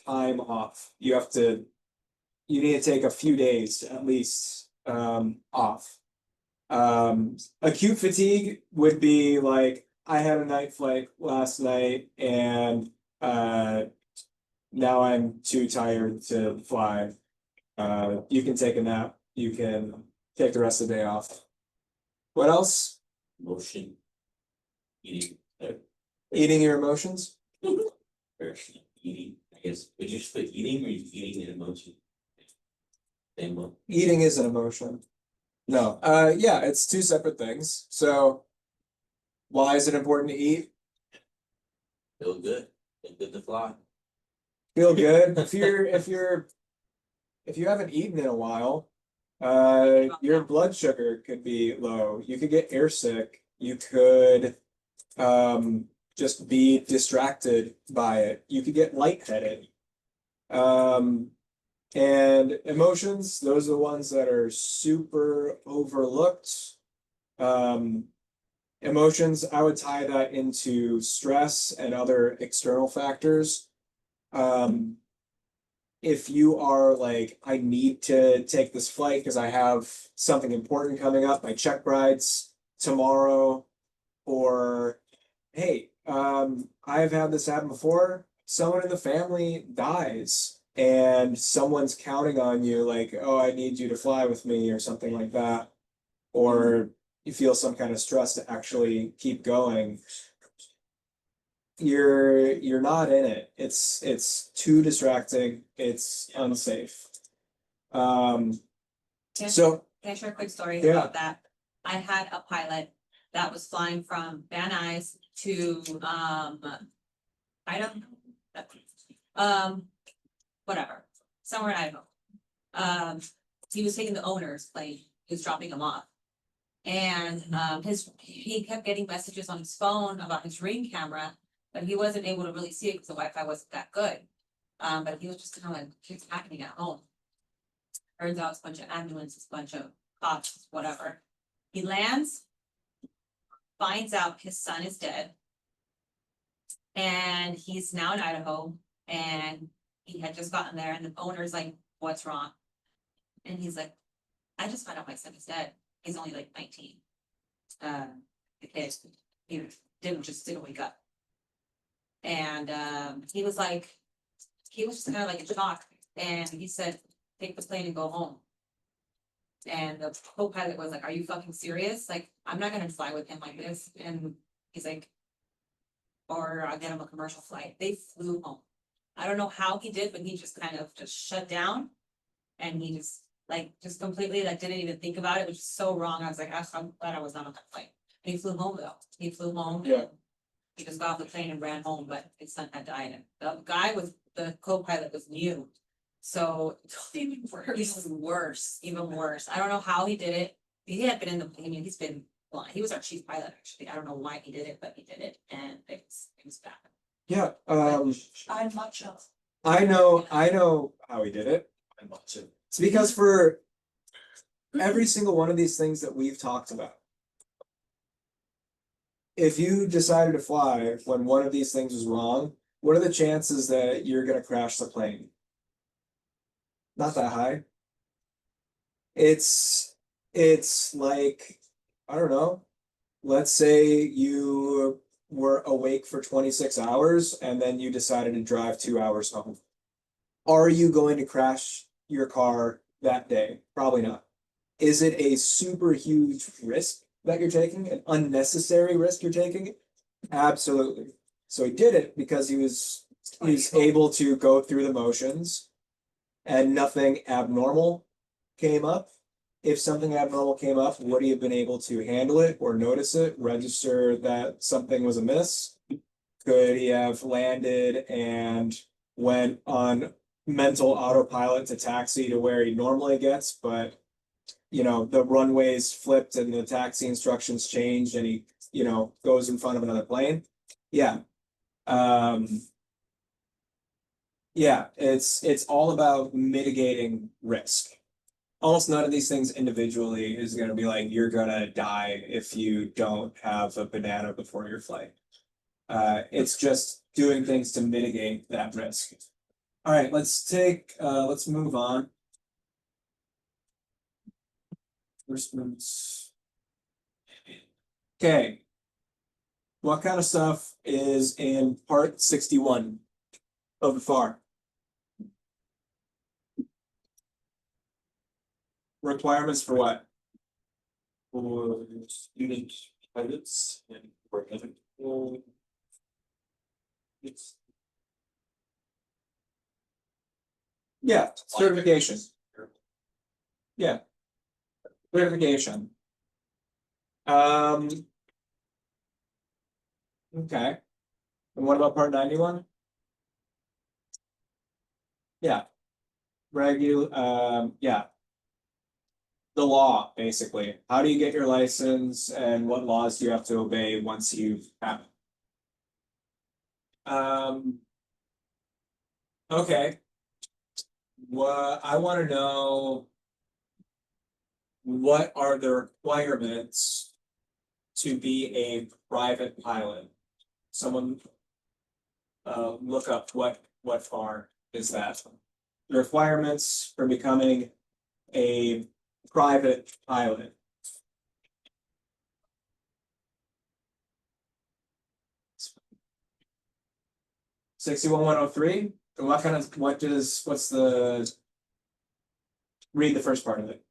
time off. You need to take a few days at least off. Acute fatigue would be like, I had a night flight last night and now I'm too tired to fly. You can take a nap, you can take the rest of the day off. What else? Motion. Eating, Eating your emotions? or eating, I guess, would you just put eating or you eating an emotion? Same one. Eating is an emotion. No, yeah, it's two separate things. So why is it important to eat? Feel good to fly. Feel good. If you haven't eaten in a while, your blood sugar could be low. You could get airsick. You could just be distracted by it. You could get lightheaded. And emotions, those are the ones that are super overlooked. Emotions, I would tie that into stress and other external factors. If you are like, I need to take this flight because I have something important coming up, my check rides tomorrow, or hey, I've had this happen before. Someone in the family dies and someone's counting on you, like, oh, I need you to fly with me or something like that. Or you feel some kind of stress to actually keep going. You're not in it. It's too distracting. It's unsafe. So Can I share a quick story Yeah. about that? I had a pilot that was flying from Van Nuys to, I don't know. Whatever, somewhere in Idaho. He was taking the owner's plane, he was dropping him off. And, he kept getting messages on his phone about his Ring camera, but he wasn't able to really see it because the Wi-Fi wasn't that good. But he was just kind of like, what's happening at home? Turns out it's a bunch of ambulances, a bunch of cops, whatever. He lands, finds out his son is dead. And he's now in Idaho, and he had just gotten there, and the owner's like, what's wrong? And he's like, I just found out my son is dead. He's only like 19. The kid, he didn't wake up. And he was just kind of like in shock. And he said, take the plane and go home. And the co-pilot was like, are you fucking serious? Like, I'm not gonna fly with him like this. And he's like, or I'll get him a commercial flight. They flew home. I don't know how he did, but he just kind of just shut down. And he just completely didn't even think about it, which is so wrong. I was like, I'm glad I was not on that flight. And he flew home though. He flew home. Yeah. He just got off the plane and ran home, but his son had died. And the guy with the co-pilot was new. So even worse. Even worse. I don't know how he did it. He had been in the, he's been, well, he was our chief pilot actually. I don't know why he did it, but he did it, and it was bad. yeah, I'm much of. I know how he did it. I watch it. It's because for every single one of these things that we've talked about, if you decided to fly when one of these things was wrong, what are the chances that you're gonna crash the plane? Not that high. It's like, I don't know, let's say you were awake for 26 hours and then you decided to drive 2 hours home. Are you going to crash your car that day? Probably not. Is it a super huge risk that you're taking, an unnecessary risk you're taking? Absolutely. So he did it because he's able to go through the motions and nothing abnormal came up. If something abnormal came up, would he have been able to handle it or notice it, register that something was amiss? Could he have landed and went on mental autopilot to taxi to where he normally gets, but the runways flipped and the taxi instructions changed and he, goes in front of another plane? Yeah. Yeah, it's all about mitigating risk. Almost none of these things individually is gonna be like, you're gonna die if you don't have a banana before your flight. It's just doing things to mitigate that risk. All right, let's move on. First moves. Okay. What kind of stuff is in part 61 of the FAR? Requirements for what? For student pilots and for medical. It's Yeah, certification. Yeah. Certification. Okay. And what about part 91? Yeah. Yeah. The law, basically. How do you get your license and what laws do you have to obey once you have it? Okay. What I want to know, what are the requirements to be a private pilot? Someone look up what FAR is that? The requirements for becoming a private pilot. $61,103. What's the? Read the first part of it.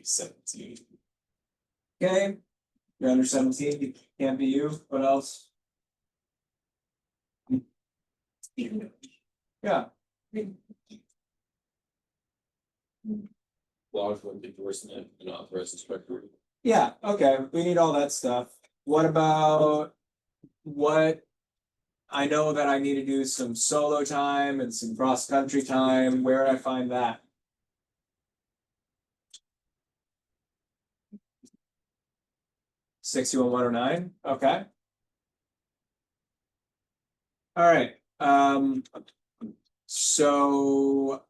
17. Okay, you're under 17. You can't be you. What else? Yeah. Laws for endorsement and authorized inspector. Yeah. Okay. We need all that stuff. What about what? I know that I need to do some solo time and some cross country time. Where do I find that? $61,109. Okay. All right. So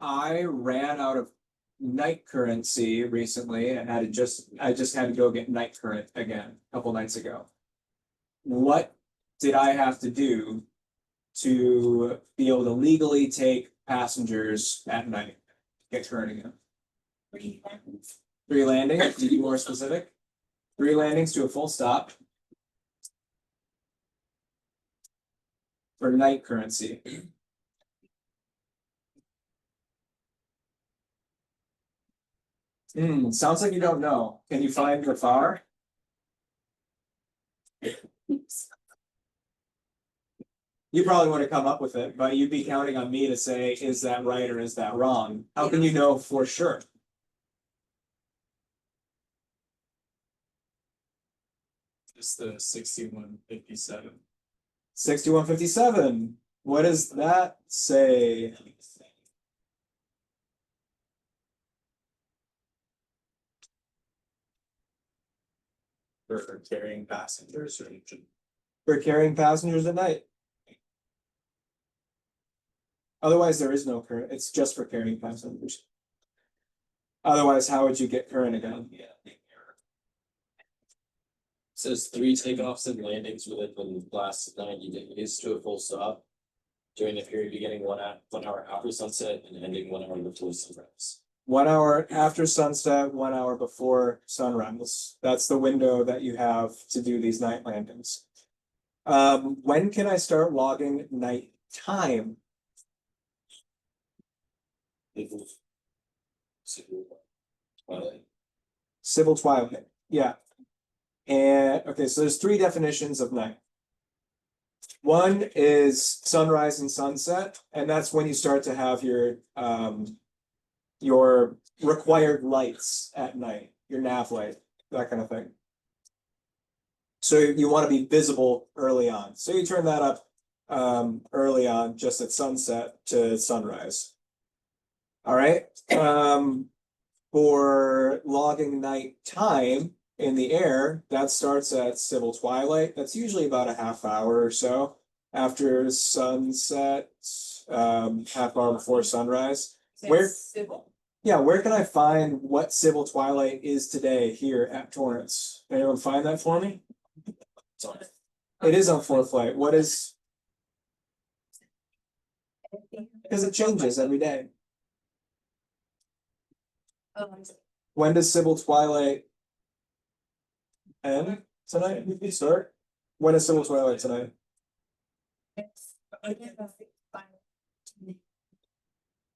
I ran out of night currency recently and I just had to go get night current again a couple nights ago. What did I have to do to be able to legally take passengers at night? Get current again. 3 landings, to be more specific. 3 landings to a full stop. For night currency. Sounds like you don't know. Can you find the FAR? You probably want to come up with it, but you'd be counting on me to say, is that right or is that wrong? How can you know for sure? It's the 6157. 6157. What does that say? For carrying passengers or for carrying passengers at night. Otherwise, there is no current, it's just for carrying passengers. Otherwise, how would you get current again? Says 3 takeoffs and landings within the last 90 days to a full stop. During the period beginning 1 hour after sunset and ending 1 hour before sunrise. 1 hour after sunset, 1 hour before sunrise. That's the window that you have to do these night landings. When can I start logging night time? Civil twilight, yeah. And, okay, so there's 3 definitions of night. One is sunrise and sunset, and that's when you start to have your required lights at night, your nav light, that kind of thing. So you want to be visible early on, so you turn that up early on, just at sunset to sunrise. All right, for logging night time in the air, that starts at civil twilight. That's usually about a half hour or so after sunset, half hour before sunrise. Where- Civil? Yeah, where can I find what civil twilight is today here at Torrance? Can anyone find that for me? It is on Fourth Flight. What is? Because it changes every day. When does civil twilight end tonight? Start? When is civil twilight tonight? It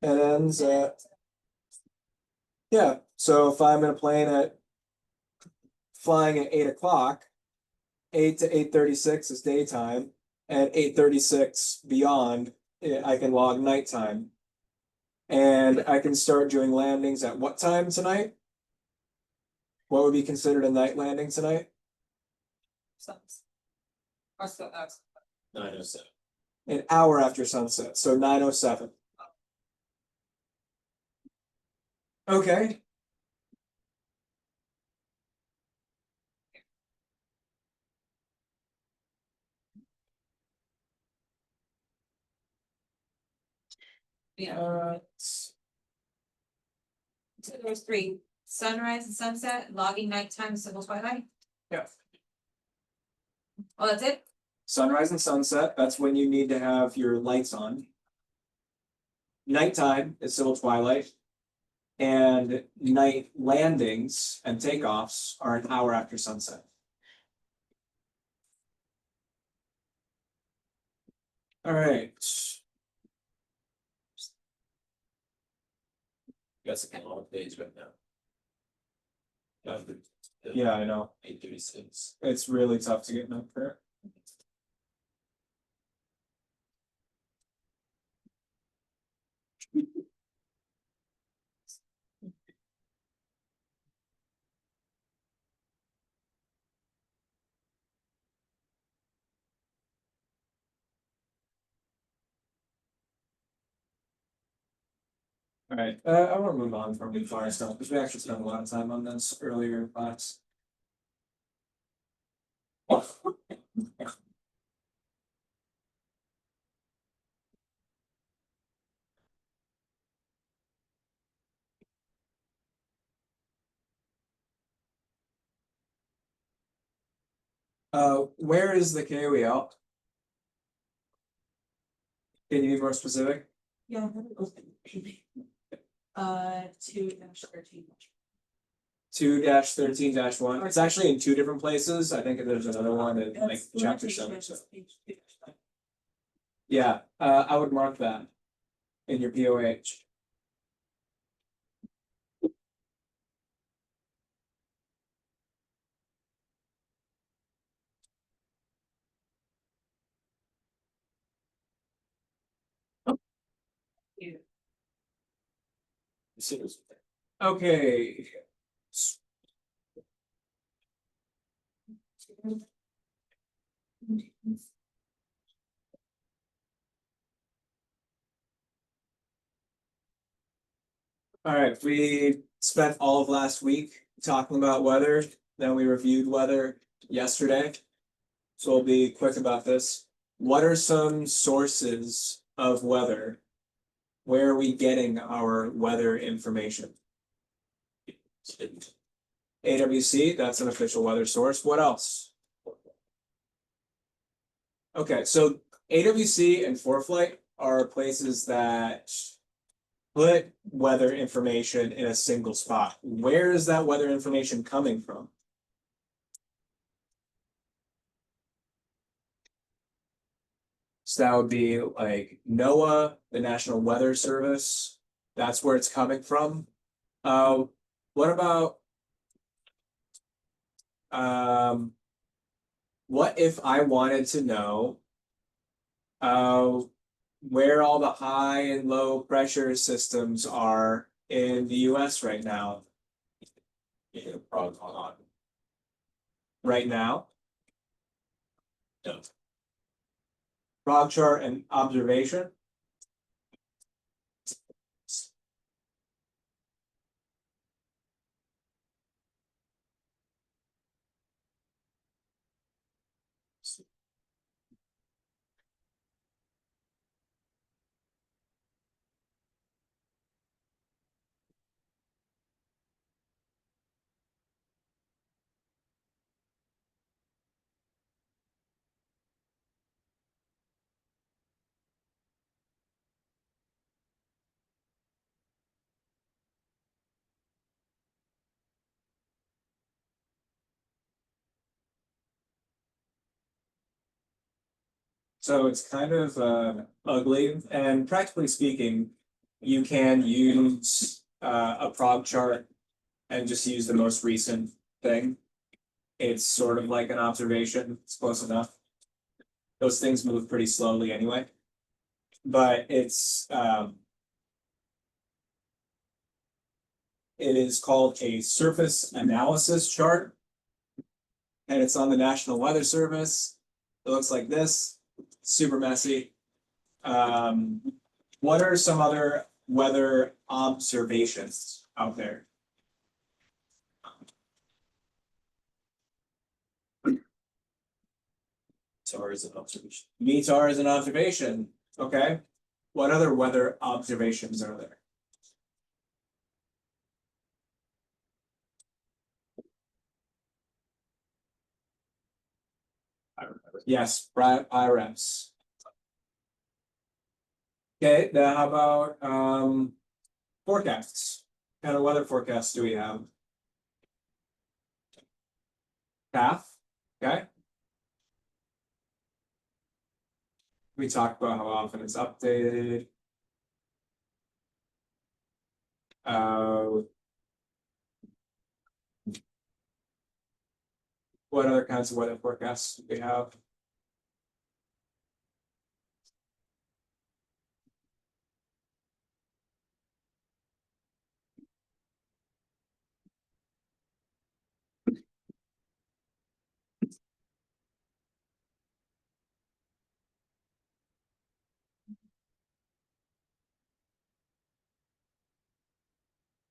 ends at. Yeah, so if I'm in a plane flying at 8 o'clock, 8 to 8:36 is daytime, and 8:36 beyond, I can log nighttime. And I can start doing landings at what time tonight? What would be considered a night landing tonight? Or so, 9:07. An hour after sunset, so 9:07. Okay. yeah, so there's 3, sunrise and sunset, logging nighttime, civil twilight. Yeah. Oh, that's it? Sunrise and sunset, that's when you need to have your lights on. Nighttime is civil twilight. And night landings and takeoffs are an hour after sunset. All right. Got some long days right now. Yeah, I know. 8:36. It's really tough to get enough prayer. All right, I want to move on from the fire stuff because we actually spent a lot of time on this earlier in class. Where is the KOE out? Can you be more specific? Yeah. 2-13. 2-13-1. It's actually in 2 different places. I think there's another one in like chapter 7. So. Yeah, I would mark that in your POH. Okay. All right, we spent all of last week talking about weather, then we reviewed weather yesterday. So we'll be quick about this. What are some sources of weather? Where are we getting our weather information? AWC, that's an official weather source. What else? Okay, so AWC and ForeFlight are places that put weather information in a single spot. Where is that weather information coming from? So that would be like NOAA, the National Weather Service. That's where it's coming from. What about what if I wanted to know where all the high and low pressure systems are in the US right now? Yeah, probably on. Right now? No. Prog chart and observation? So it's kind of ugly, and practically speaking, you can use a prog chart and just use the most recent thing. It's sort of like an observation, it's close enough. Those things move pretty slowly anyway. But it is called a surface analysis chart. And it's on the National Weather Service. It looks like this, super messy. What are some other weather observations out there? SAR is an observation. METAR is an observation, okay? What other weather observations are there? Yes, IREMS. Okay, now how about forecasts? What kind of weather forecasts do we have? PATH, okay. We talked about how often it's updated. What other kinds of weather forecasts do we have?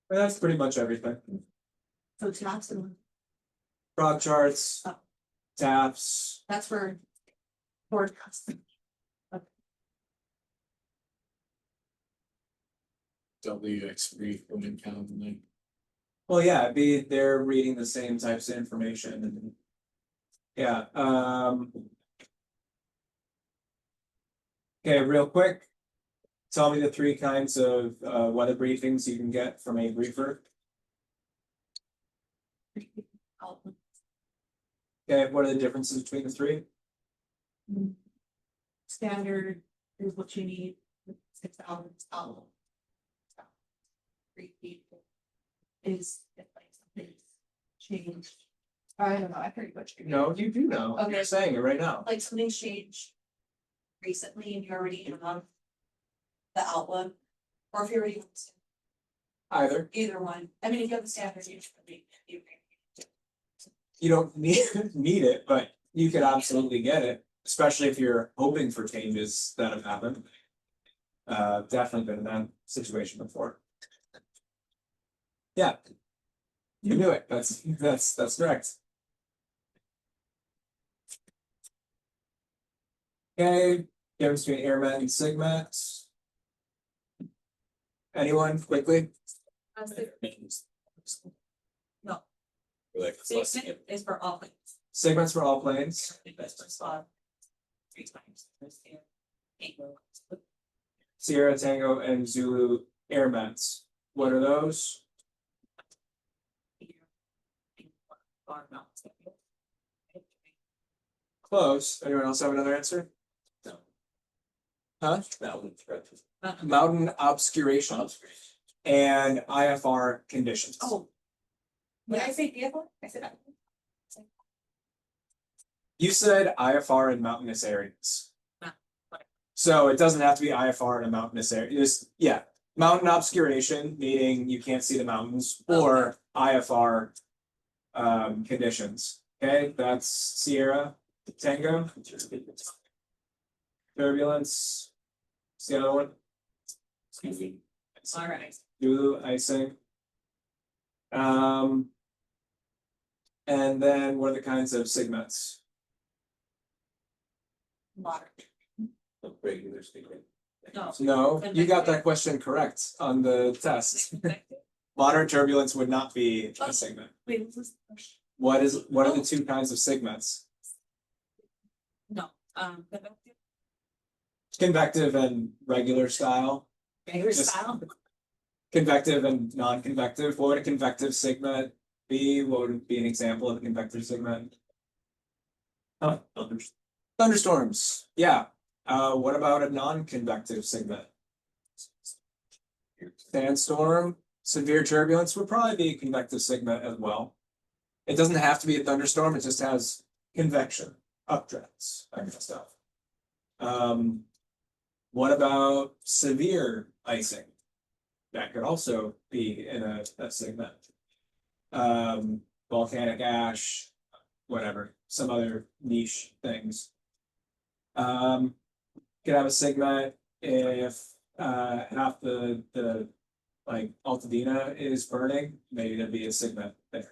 Well, that's pretty much everything. So taps and Prog charts, Oh. TAPS, that's for forecast. WX3 from calendar. well, yeah, they're reading the same types of information and. Yeah, okay, real quick. Tell me the three kinds of weather briefings you can get from a briefer. Okay, what are the differences between the three? Standard is what you need, 6 hours out. Repeat is if like something's changed. I don't know, I pretty much. No, you do know. Okay. You're saying it right now. Like something's changed recently and you already have the outlook, or if you already have Either. either one. I mean, if you have the standard, you should be. You don't need it, but you could absolutely get it, especially if you're hoping for changes that have happened. Definitely been in that situation before. Yeah. You knew it. That's correct. Okay, difference between airmet and sigmet. Anyone quickly? No, Like, segment is for all planes. Segments for all planes. Three times. Tango. Sierra, Tango, and Zulu airmets. What are those? Or not. Close. Anyone else have another answer? No. Huh? That one's correct. Mountain obscuration and IFR conditions. Oh. When I say vehicle, I said. You said IFR in mountainous areas. Ah, okay. So it doesn't have to be IFR in a mountainous area. Just, yeah, mountain obscuration, meaning you can't see the mountains, or IFR conditions. Okay, that's Sierra, Tango. Turbulence. What's the other one? All right. Zulu icing. And then what are the kinds of segments? Water. The regular speaker. No. No, you got that question correct on the test. Moderate turbulence would not be a segment. Wait, what was the question? What are the two kinds of segments? No, convective, Convective and regular style. regular Just- style, Convective and non-convective. What would a convective segment be? What would be an example of a convective segment? Huh? Thunderstorms. Yeah. What about a non-convective segment? Sandstorm. Severe turbulence would probably be a convective segment as well. It doesn't have to be a thunderstorm, it just has convection, updrafts, that kind of stuff. What about severe icing? That could also be in a segment. Volcanic ash, whatever, some other niche things. Could have a segment if half the like Altadena is burning, maybe there'd be a segment there.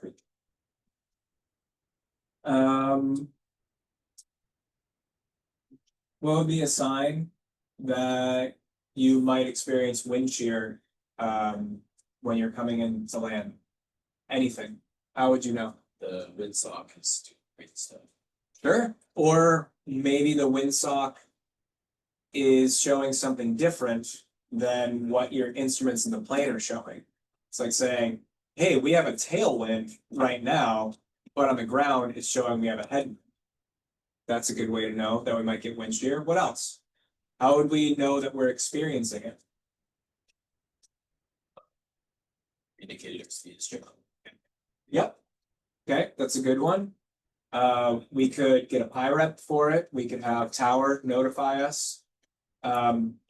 What would be a sign that you might experience wind shear when you're coming into land? Anything? How would you know? The windsock is doing great stuff. Sure. Or maybe the windsock is showing something different than what your instruments in the plane are showing. It's like saying, hey, we have a tailwind right now, but on the ground, it's showing we have a headwind. That's a good way to know that we might get wind shear. What else? How would we know that we're experiencing it? Indicator speed is strong. Yep. Okay, that's a good one. We could get a PIREP for it. We could have Tower notify us.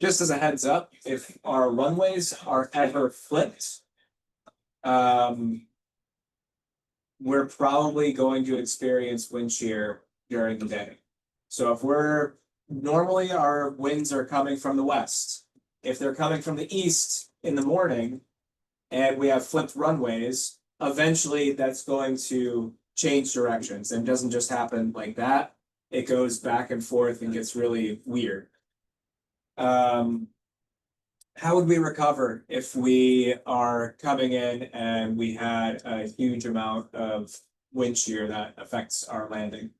Just as a heads up, if our runways are ever flipped, we're probably going to experience wind shear during the day. So if we're normally our winds are coming from the west, if they're coming from the east in the morning, and we have flipped runways, eventually that's going to change directions and doesn't just happen like that. It goes back and forth and gets really weird. How would we recover if we are coming in and we had a huge amount of wind shear that affects our landing?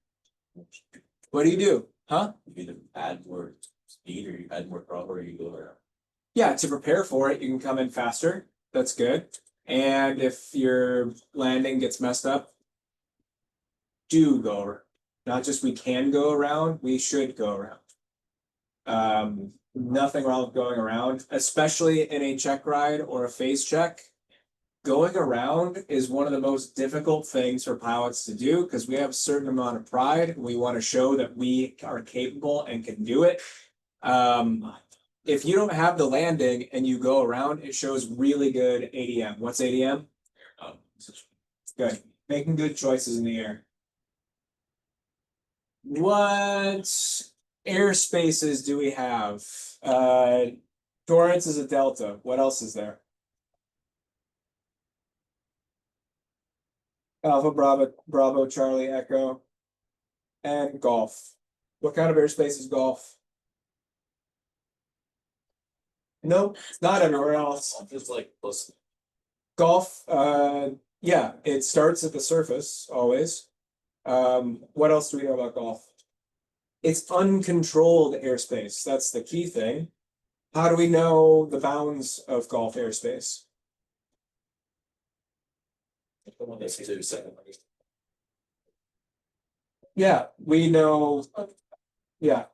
What do? Huh? You either add more speed or you add more throttle or you go around. Yeah, to prepare for it, you can come in faster. That's good. And if your landing gets messed up, do go around. Not just we can go around, we should go around. Nothing wrong with going around, especially in a check ride or a phase check. Going around is one of the most difficult things for pilots to do because we have a certain amount of pride. We want to show that we are capable and can do it. If you don't have the landing and you go around, it shows really good ADM. What's ADM? Good. Making good choices in the air. What airspaces do we have? Torrance is a delta. What else is there? Alpha, Bravo, Charlie, Echo, and Golf. What kind of airspace is golf? Nope, not everywhere else. Just like close. Golf, yeah, it starts at the surface always. What else do we know about golf? It's uncontrolled airspace. That's the key thing. How do we know the bounds of golf airspace? Yeah, we know. Yeah.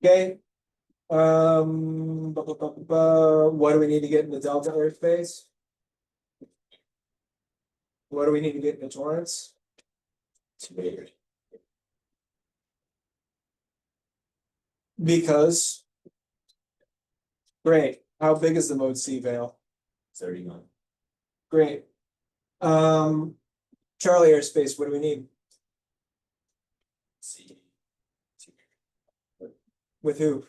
Okay. What do we need to get in the delta airspace? What do we need to get in the torrents? Because. Great. How big is the mode C veil? 31. Great. Charlie airspace, what do we need? See. With who?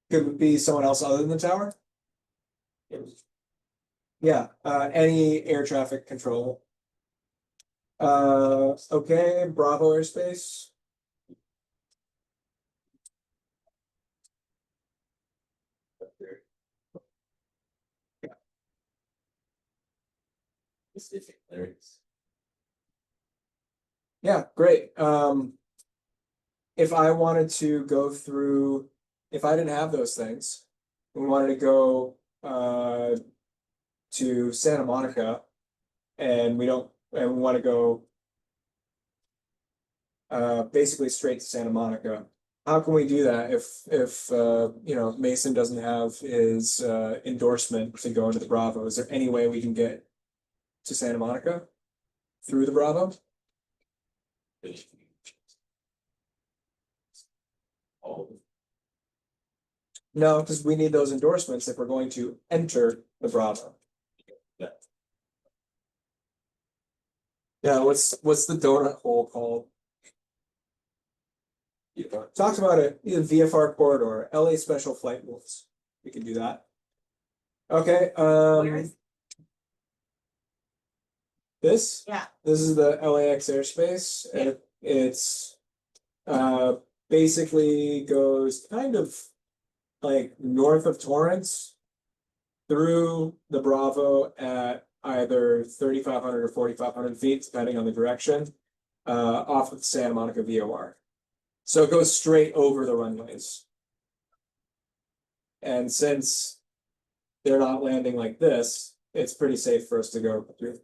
Could it be someone else other than the tower? Yeah, any air traffic control. Okay, Bravo airspace. Specific lyrics. Yeah, great. If I wanted to go through, if I didn't have those things, we wanted to go to Santa Monica, and we want to go basically straight to Santa Monica. How can we do that if you know, Mason doesn't have his endorsement to go into the Bravo? Is there any way we can get to Santa Monica through the Bravo? Oh, No, because we need those endorsements if we're going to enter the Bravo. Yeah, what's the donut hole called? Talks about it, the VFR corridor, LA special flight rules. We can do that. Okay, Where is- this? Yeah. This is the LAX airspace, and it's basically goes kind of like north of Torrance through the Bravo at either 3,500 or 4,500 feet, depending on the direction, off of the Santa Monica VOR. So it goes straight over the runways. And since they're not landing like this, it's pretty safe for us to go through.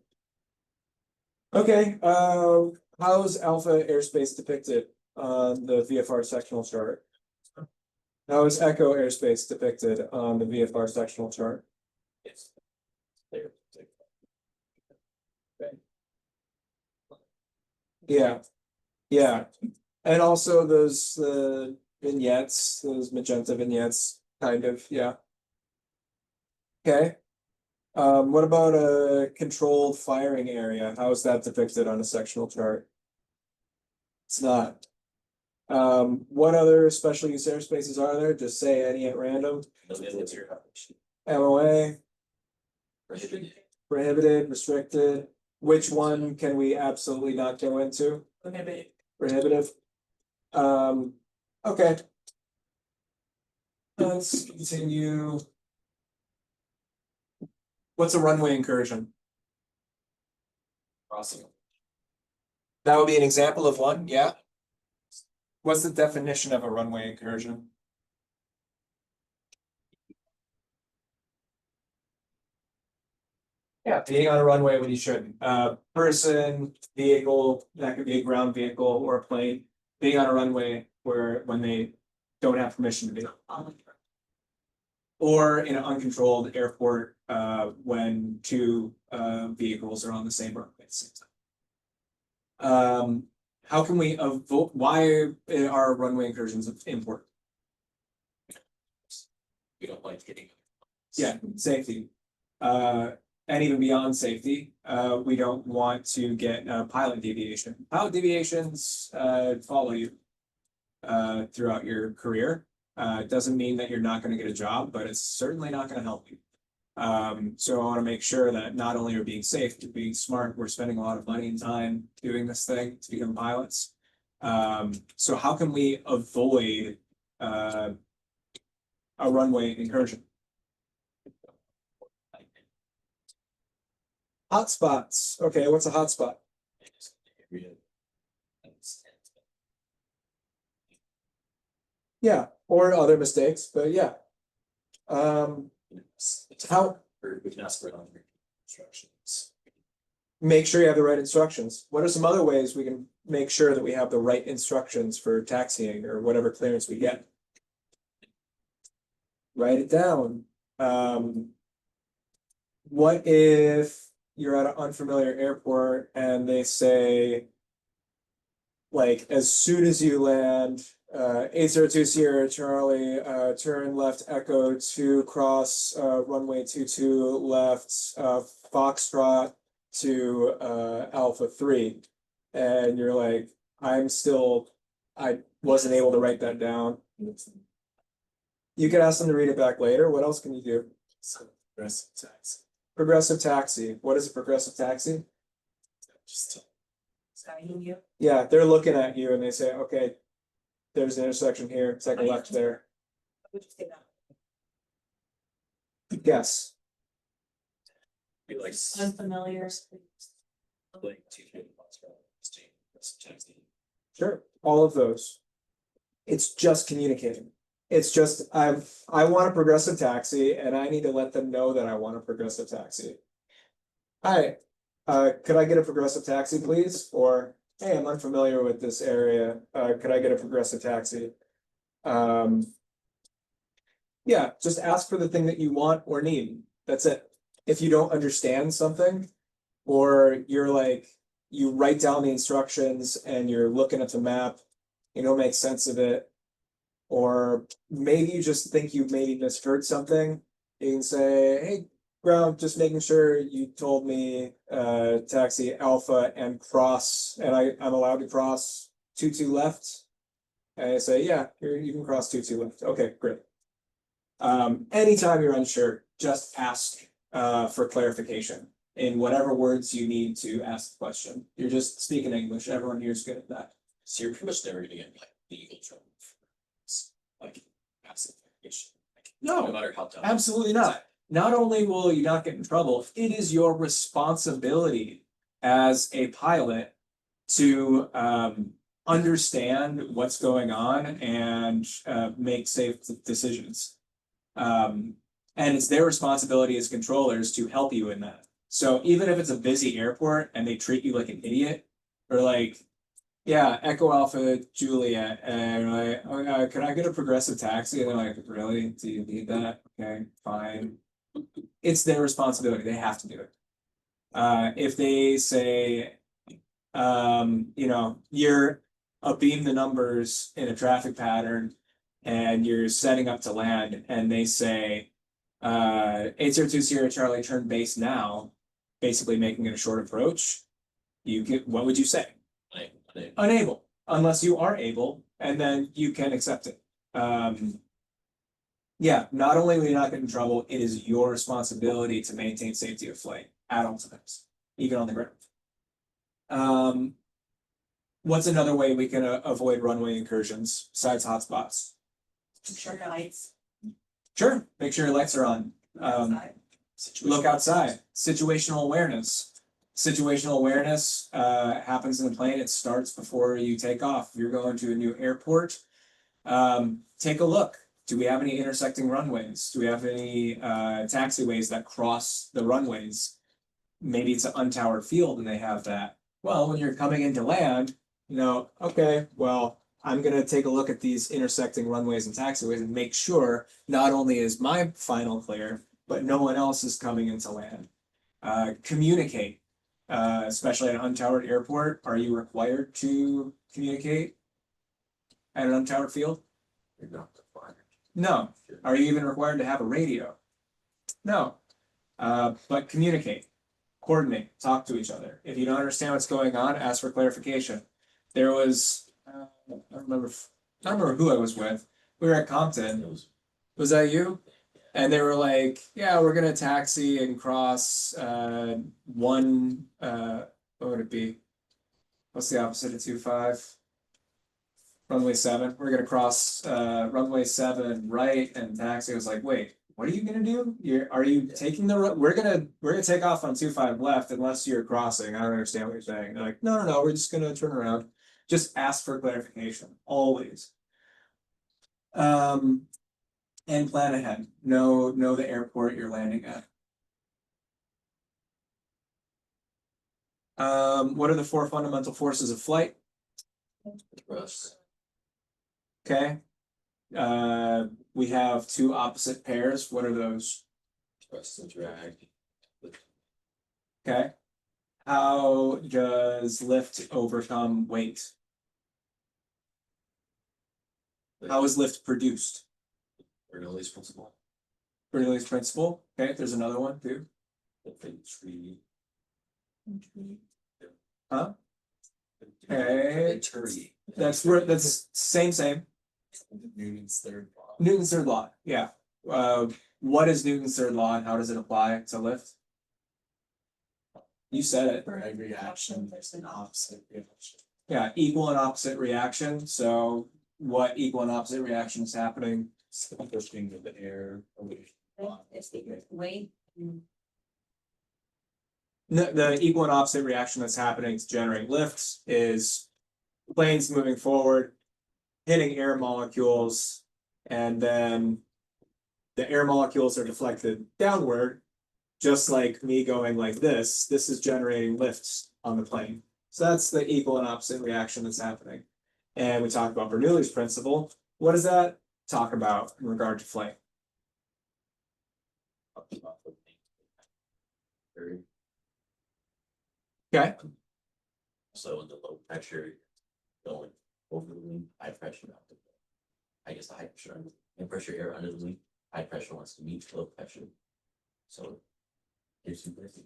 Okay, how's Alpha airspace depicted on the VFR sectional chart? How is Echo airspace depicted on the VFR sectional chart? yes. There. Yeah, yeah, and also those vignettes, those magenta vignettes, kind of, yeah. Okay. What about a controlled firing area? How is that depicted on a sectional chart? It's not. What other special use airspaces are there? Just say any at random. No military operation. MOA, Prohibited. prohibited, restricted. Which one can we absolutely not go into? Prohibitive. Okay. Let's continue. What's a runway incursion? Crossing. That would be an example of one, yeah. What's the definition of a runway incursion? Yeah, being on a runway when you shouldn't. Person, vehicle, that could be a ground vehicle or a plane, being on a runway when they don't have permission to be. Or in an uncontrolled airport, when two vehicles are on the same runway at the same time. How can we avoid, why are runway incursions important? We don't like hitting. Yeah, safety. And even beyond safety, we don't want to get pilot deviation. Pilot deviations follow you throughout your career. It doesn't mean that you're not going to get a job, but it's certainly not going to help you. So I want to make sure that not only are we being safe, we're being smart, we're spending a lot of money and time doing this thing to become pilots. So how can we avoid a runway incursion? Hotspots. Okay, what's a hotspot? Yeah, or other mistakes, but yeah. How Or we can ask for other instructions. make sure you have the right instructions. What are some other ways we can make sure that we have the right instructions for taxiing or whatever clearance we get? Write it down. What if you're at an unfamiliar airport and they say, like, as soon as you land, 802 Sierra Charlie, turn left Echo to cross, runway 22 left, Foxtrot to, Alpha 3. And you're like, I wasn't able to write that down. You could ask them to read it back later. What else can you do? Progressive tax. Progressive taxi. What is a progressive taxi? Just Sorry, you. Yeah, they're looking at you and they say, okay, there's an intersection here, take a left there. Would you say that? Guess. be like. Unfamiliar. Like taxi. Sure, all of those. It's just communicating. It's just, I want a progressive taxi and I need to let them know that I want a progressive taxi. Hi, could I get a progressive taxi, please? Or, hey, I'm unfamiliar with this area. Could I get a progressive taxi? Yeah, just ask for the thing that you want or need. That's it. If you don't understand something, or you're like, you write down the instructions and you're looking at the map, you don't make sense of it. Or maybe you just think you maybe misheard something, you can say, hey, ground, just making sure you told me taxi Alpha and cross, and I'm allowed to cross 22 left. And I say, yeah, you can cross 22 left. Okay, great. Anytime you're unsure, just ask for clarification in whatever words you need to ask the question. You're just speaking English. Everyone here is good at that. So you're pretty much never gonna get like legal trouble. Like passive litigation. No matter how tough. Absolutely not. Not only will you not get in trouble, it is your responsibility as a pilot to understand what's going on and make safe decisions. And it's their responsibility as controllers to help you in that. So even if it's a busy airport and they treat you like an idiot, or like, yeah, Echo Alpha Juliet, and like, oh, could I get a progressive taxi? And they're like, really? Do you need that? Okay, fine. It's their responsibility. They have to do it. If they say, you're beam the numbers in a traffic pattern and you're setting up to land and they say, 802 Sierra Charlie turn base now, basically making it a short approach, what would you say? Unable, unless you are able, and then you can accept it. Yeah, not only will you not get in trouble, it is your responsibility to maintain safety of flight at all times, even on the ground. What's another way we can avoid runway incursions besides hotspots? Sure, your lights. Sure, make sure your lights are on. Look outside. Situational awareness. Situational awareness happens in the plane. It starts before you take off. If you're going to a new airport, take a look. Do we have any intersecting runways? Do we have any taxiways that cross the runways? Maybe it's an untowered field and they have that. Well, when you're coming into land, okay, well, I'm gonna take a look at these intersecting runways and taxiways and make sure not only is my final clear, but no one else is coming into land. Communicate, especially at an untowered airport. Are you required to communicate at an untowered field? You're not required. No. Are you even required to have a radio? No. But communicate, coordinate, talk to each other. If you don't understand what's going on, ask for clarification. There was, I don't remember who I was with. We were at Compton. Was that you? And they were like, yeah, we're gonna taxi and cross one what would it be? What's the opposite of 25? Runway 7. We're gonna cross runway 7 right and taxi. I was like, wait, what are you gonna do? Are you taking the we're gonna take off on 25 left unless you're crossing. I don't understand what you're saying. They're like, no, we're just gonna turn around. Just ask for clarification, always. And plan ahead. Know the airport you're landing at. What are the 4 fundamental forces of flight? Thrust, Okay. We have 2 opposite pairs. What are those? thrust and drag. Okay. How does lift overcome weight? How is lift produced? Bernoulli's principle. Bernoulli's principle. Okay, there's another one too. The tree. Huh? Okay. Tree. That's same. Newton's third law. Newton's third law. Yeah. What is Newton's third law and how does it apply to lift? You said it. For every action, there's an opposite reaction. Yeah, equal and opposite reaction. So what equal and opposite reaction is happening? It's the pushing of the air away. It's the weight. The equal and opposite reaction that's happening to generate lift is planes moving forward, hitting air molecules, and then the air molecules are deflected downward, just like me going like this. This is generating lifts on the plane. So that's the equal and opposite reaction that's happening. And we talked about Bernoulli's principle. What does that talk about in regard to flight? Okay. So in the low pressure going over the wing, high pressure out the wing. I guess the high pressure, high pressure air under the wing, high pressure wants to meet low pressure. So here's some breathing.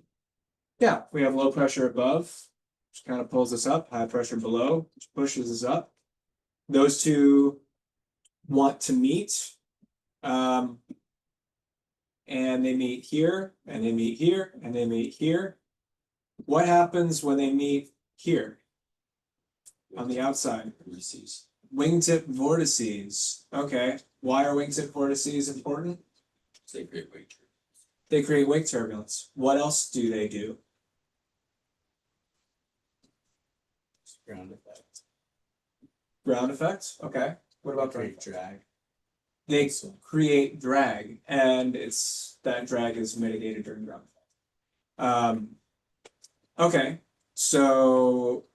Yeah, we have low pressure above, which kind of pulls us up, high pressure below, which pushes us up. Those two want to meet. And they meet here, and they meet here, and they meet here. What happens when they meet here? On the outside? Vortices. Wingtip vortices. Okay, why are wingtip vortices important? They create weight turbulence. They create wake turbulence. What else do they do? Ground effect. Ground effect. Okay. What about ground? Create drag. They create drag, and it's that drag is mitigated during ground effect. Okay, so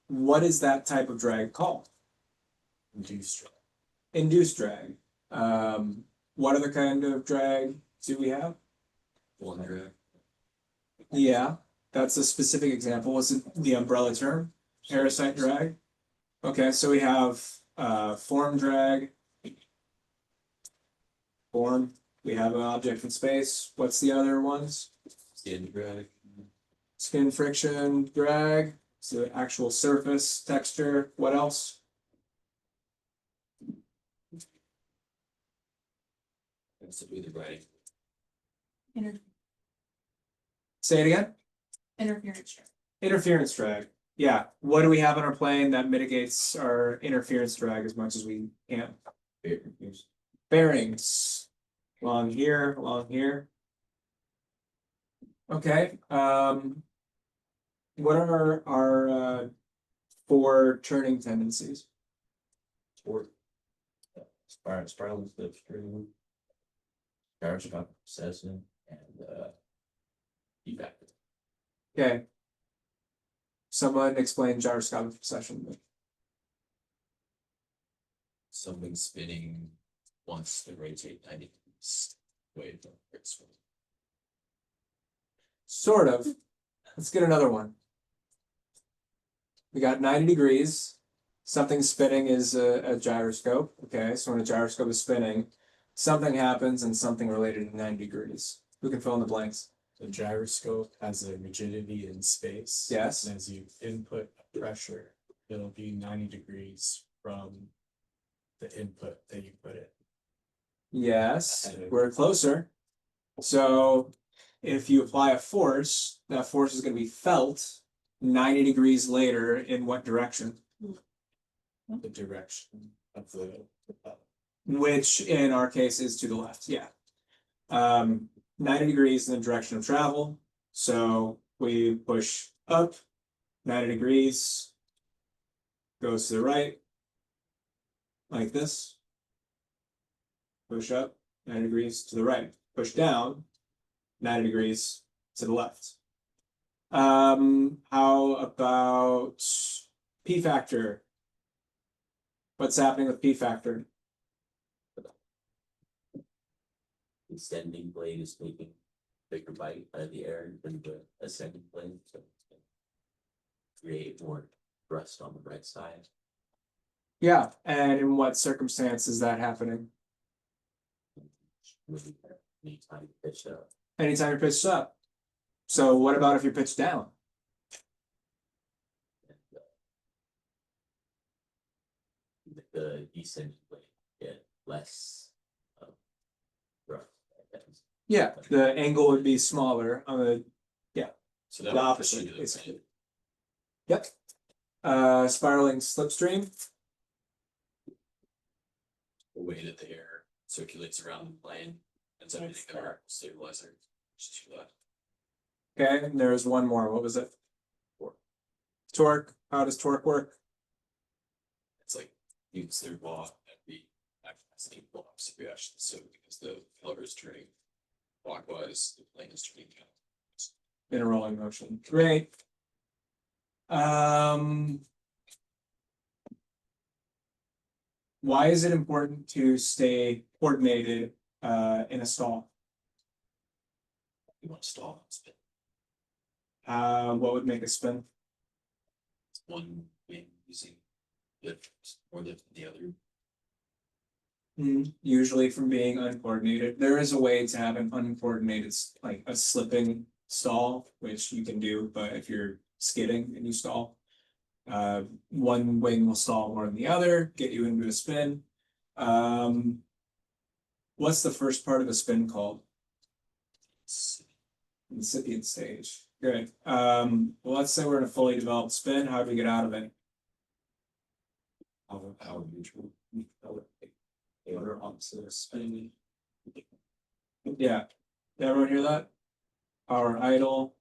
what is that type of drag called? Induced drag. Induced drag. What other kind of drag do we have? Full drag. Yeah, that's a specific example. What's the umbrella term? Parasite drag. Okay, so we have form drag. Form. We have an object in space. What's the other ones? Skin drag. Skin friction drag. So actual surface texture. What else? Has to do with the writing. Say it again. Interference drag. Interference drag. Yeah. What do we have on our plane that mitigates our interference drag as much as we can? Bearings. Along here, along here. Okay. What are our 4 turning tendencies? Or spiral slip string. Gyroscopic precession and feedback. Okay. Someone explain gyroscopic precession. Something spinning wants to rotate 90 degrees away from its swing. Sort of. Let's get another one. We got 90 degrees. Something spinning is a gyroscope. Okay, so when a gyroscope is spinning, something happens and something related to 90 degrees. Who can fill in the blanks? The gyroscope has a rigidity in space. Yes. And as you input a pressure, it'll be 90 degrees from the input that you put in. Yes, we're closer. So if you apply a force, that force is gonna be felt 90 degrees later in what direction? The direction of the. Which in our case is to the left, yeah. 90 degrees in the direction of travel, so we push up 90 degrees, goes to the right, like this. Push up 90 degrees to the right, push down 90 degrees to the left. How about P factor? What's happening with P factor? The ascending blade is taking bigger bite out of the air than the ascending blade, so it's gonna create more thrust on the right side. Yeah, and in what circumstance is that happening? Really, anytime you pitch up, Anytime you're pitched up. So what about if you're pitched down? the descending blade get less thrust. I guess. Yeah, the angle would be smaller on the So that The would push opposite, you to the basically. plane. Yep. Spiraling slipstream. The way that the air circulates around the plane, ends up hitting the vertical stabilizer. Just to that. Okay, and there's one more. What was it? Torque. How does torque work? It's like it's their law that we actually has an equal opposite reaction. So because the pillar is turning clockwise, the plane is turning down. In a rolling motion. Great. Why is it important to stay coordinated in a stall? You want to stall and spin. What would make a spin? One wing using lift or lift the other. Usually from being uncoordinated. There is a way to have an uncoordinated, like a slipping stall, which you can do, but if you're skidding and you stall, one wing will stall more than the other, get you into a spin. What's the first part of a spin called? Incipient stage. Good. Well, let's say we're in a fully developed spin. How do we get out of it? Power neutral. Or opposite of spin. Yeah. Did everyone hear that? Power idle.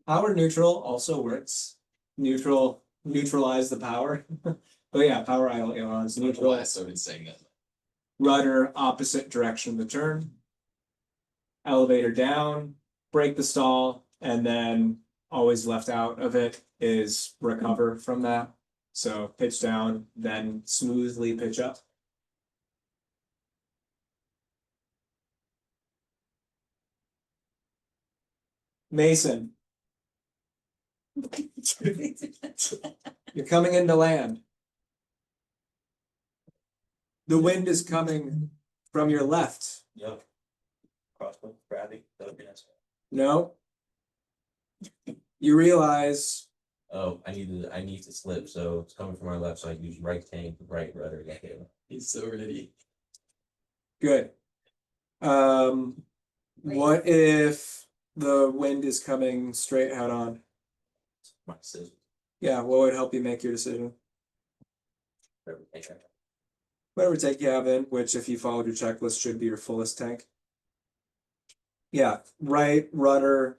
Power neutral also works. Neutral, neutralize the power. But yeah, power idle ailerons, I don't know neutral. why I started saying that. Rudder opposite direction of the turn. Elevator down, break the stall, and then always left out of it is recover from that. So pitch down, then smoothly pitch up. Mason, you're coming into land. The wind is coming from your left. Yep. Crosswind, gravity, that would be nice. No. You realize Oh, I need to slip, so it's coming from our left, so I use right tank, right rudder, yeah. He's so ready. good. What if the wind is coming straight head on? My decision, Yeah, what would help you make your decision? whatever tank I have. Whatever tank you have in, which if you followed your checklist should be your fullest tank. Yeah, right rudder,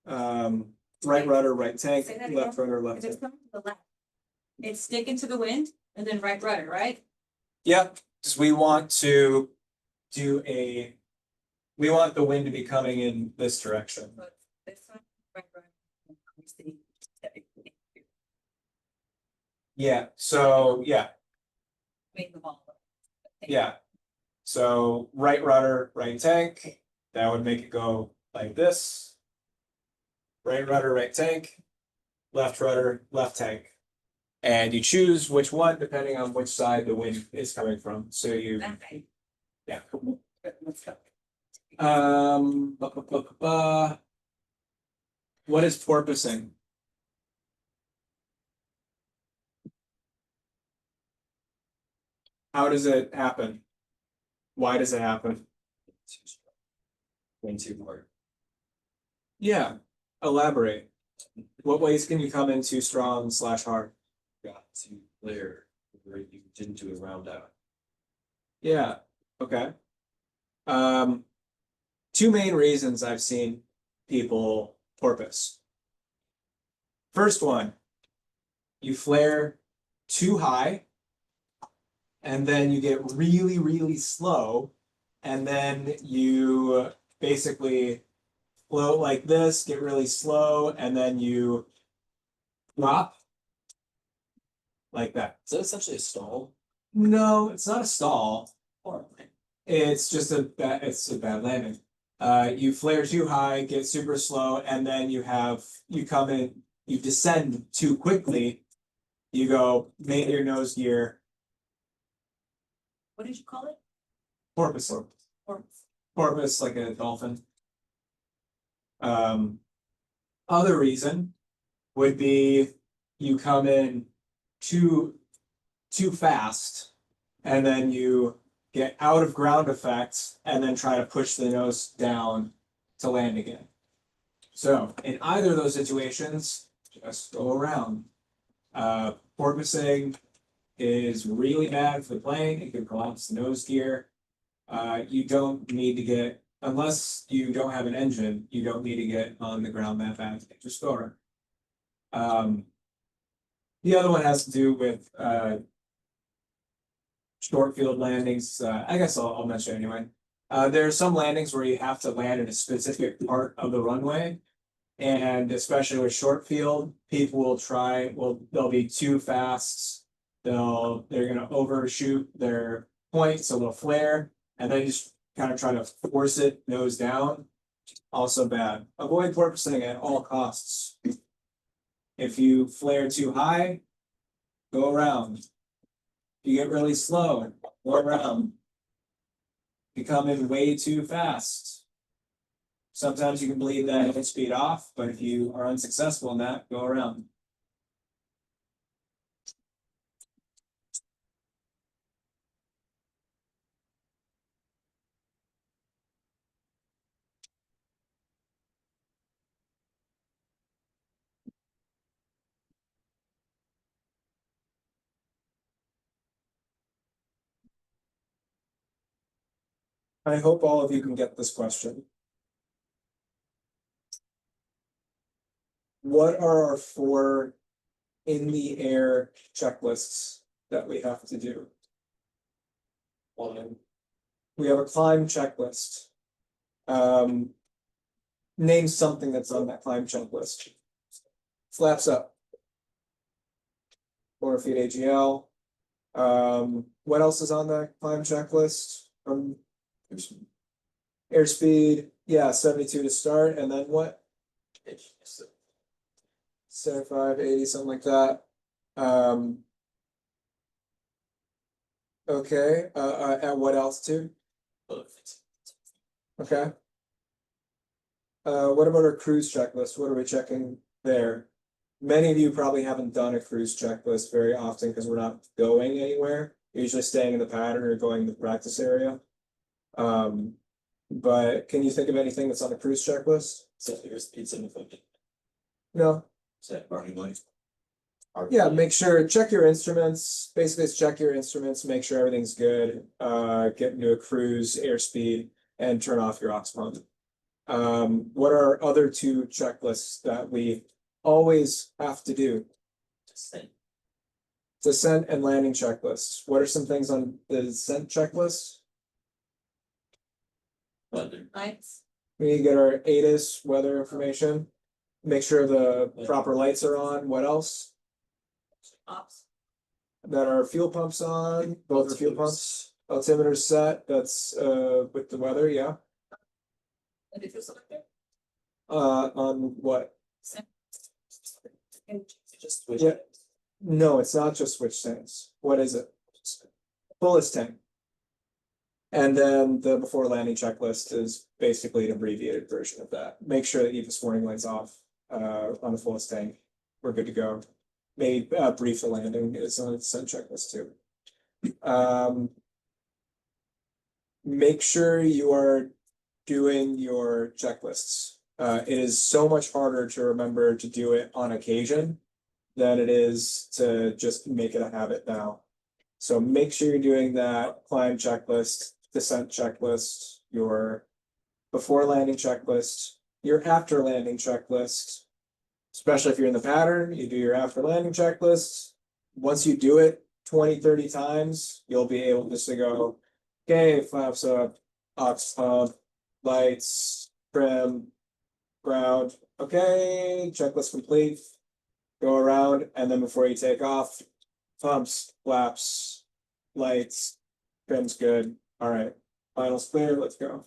right rudder, right tank, Say that left again. rudder, left If it's tank. coming to the left, it's sticking to the wind and then right rudder, right? Yep, because we want to do we want the wind to be coming in this direction. So it's this one, right rudder. and obviously, Yeah, so yeah, make the ball. yeah. So right rudder, right tank, that would make it go like this. Right rudder, right tank, left rudder, left tank. And you choose which one depending on which side the wind is coming from. So you, Okay. yeah. Let's go. What is porpoising? How does it happen? Why does it happen? Too strong. Way too hard. Yeah, elaborate. What ways can you come in too strong / hard? Got to flare where you didn't do a round out. Yeah, okay. Um, two main reasons I've seen people porpoise. First one, you flare too high, and then you get really, really slow, and then you basically float like this, get really slow, and then you drop like that. Is that essentially a stall? No, it's not a stall. Or It's just it's a bad landing. You flare too high, get super slow, and then you come in, you descend too quickly. You go make your nose gear, What did you call it? porpoise, Or porpoise like a dolphin. Other reason would be you come in too fast, and then you get out of ground effects and then try to push the nose down to land again. So in either of those situations, just go around. Porpoising is really bad for the plane. It can collapse the nose gear. You don't need to get, unless you don't have an engine, you don't need to get on the ground that fast. Just go around. The other one has to do with short field landings. I guess I'll mention it anyway. There are some landings where you have to land in a specific part of the runway. And especially with short field, people they'll be too fast. They're gonna overshoot their point, so they'll flare, and then just kind of try to force it nose down. Also bad. Avoid porpoising at all costs. If you flare too high, go around. If you get really slow, go around. You come in way too fast. Sometimes you can bleed that head speed off, but if you are unsuccessful in that, go around. I hope all of you can get this question. What are our 4 in the air checklists that we have to do? One, we have a climb checklist. Name something that's on that climb checklist. Flaps up. 4 feet AGL. What else is on the climb checklist? Airspeed, yeah, 72 to start, and then what? 75, 80, something like that. Okay, at what altitude? Okay. What about our cruise checklist? What are we checking there? Many of you probably haven't done a cruise checklist very often because we're not going anywhere. You're usually staying in the pattern or going to the practice area. But can you think of anything that's on the cruise checklist? So here's pizza and food. No. Set burning light. Yeah, make sure, check your instruments. Basically, it's check your instruments, make sure everything's good. Get into a cruise, airspeed, and turn off your aux pump. What are other 2 checklists that we always have to do? Descent and landing checklists. What are some things on the descent checklist? Weather. lights? We need to get our ATIS weather information. Make sure the proper lights are on. What else? Ops? That our fuel pumps on, both are fuel pumps. Altimeter set, that's with the weather, yeah. And if you're selected? On what? Just switch Yeah. it. No, it's not just switch tanks. What is it? Fullest tank. And then the before landing checklist is basically an abbreviated version of that. Make sure that you have the warning lights off on the fullest tank. We're good to go. Maybe brief the landing is on its checklist too. make sure you are doing your checklists. It is so much harder to remember to do it on occasion than it is to just make it a habit now. So make sure you're doing that climb checklist, descent checklist, your before landing checklist, your after landing checklist. Especially if you're in the pattern, you do your after landing checklist. Once you do it 20, 30 times, you'll be able just to go, okay, flaps up, ox pump, lights, trim, ground. Okay, checklist complete. Go around, and then before you take off, pumps, flaps, lights, trim's good. All right, finals clear. Let's go.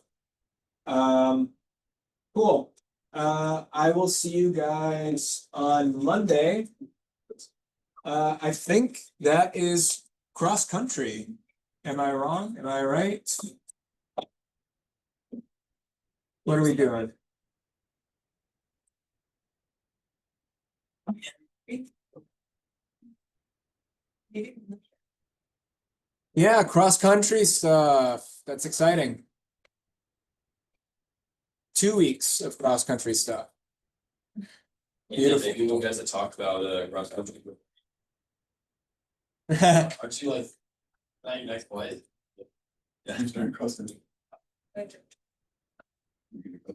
Cool. I will see you guys on Monday. I think that is cross country. Am I wrong? Am I right? What are we doing? Yeah, cross country stuff. That's exciting. 2 weeks of cross country stuff. Beautiful. Maybe we'll get to talk about cross country. Aren't you like, not your next play? Yeah. Start crossing. Right. You're gonna go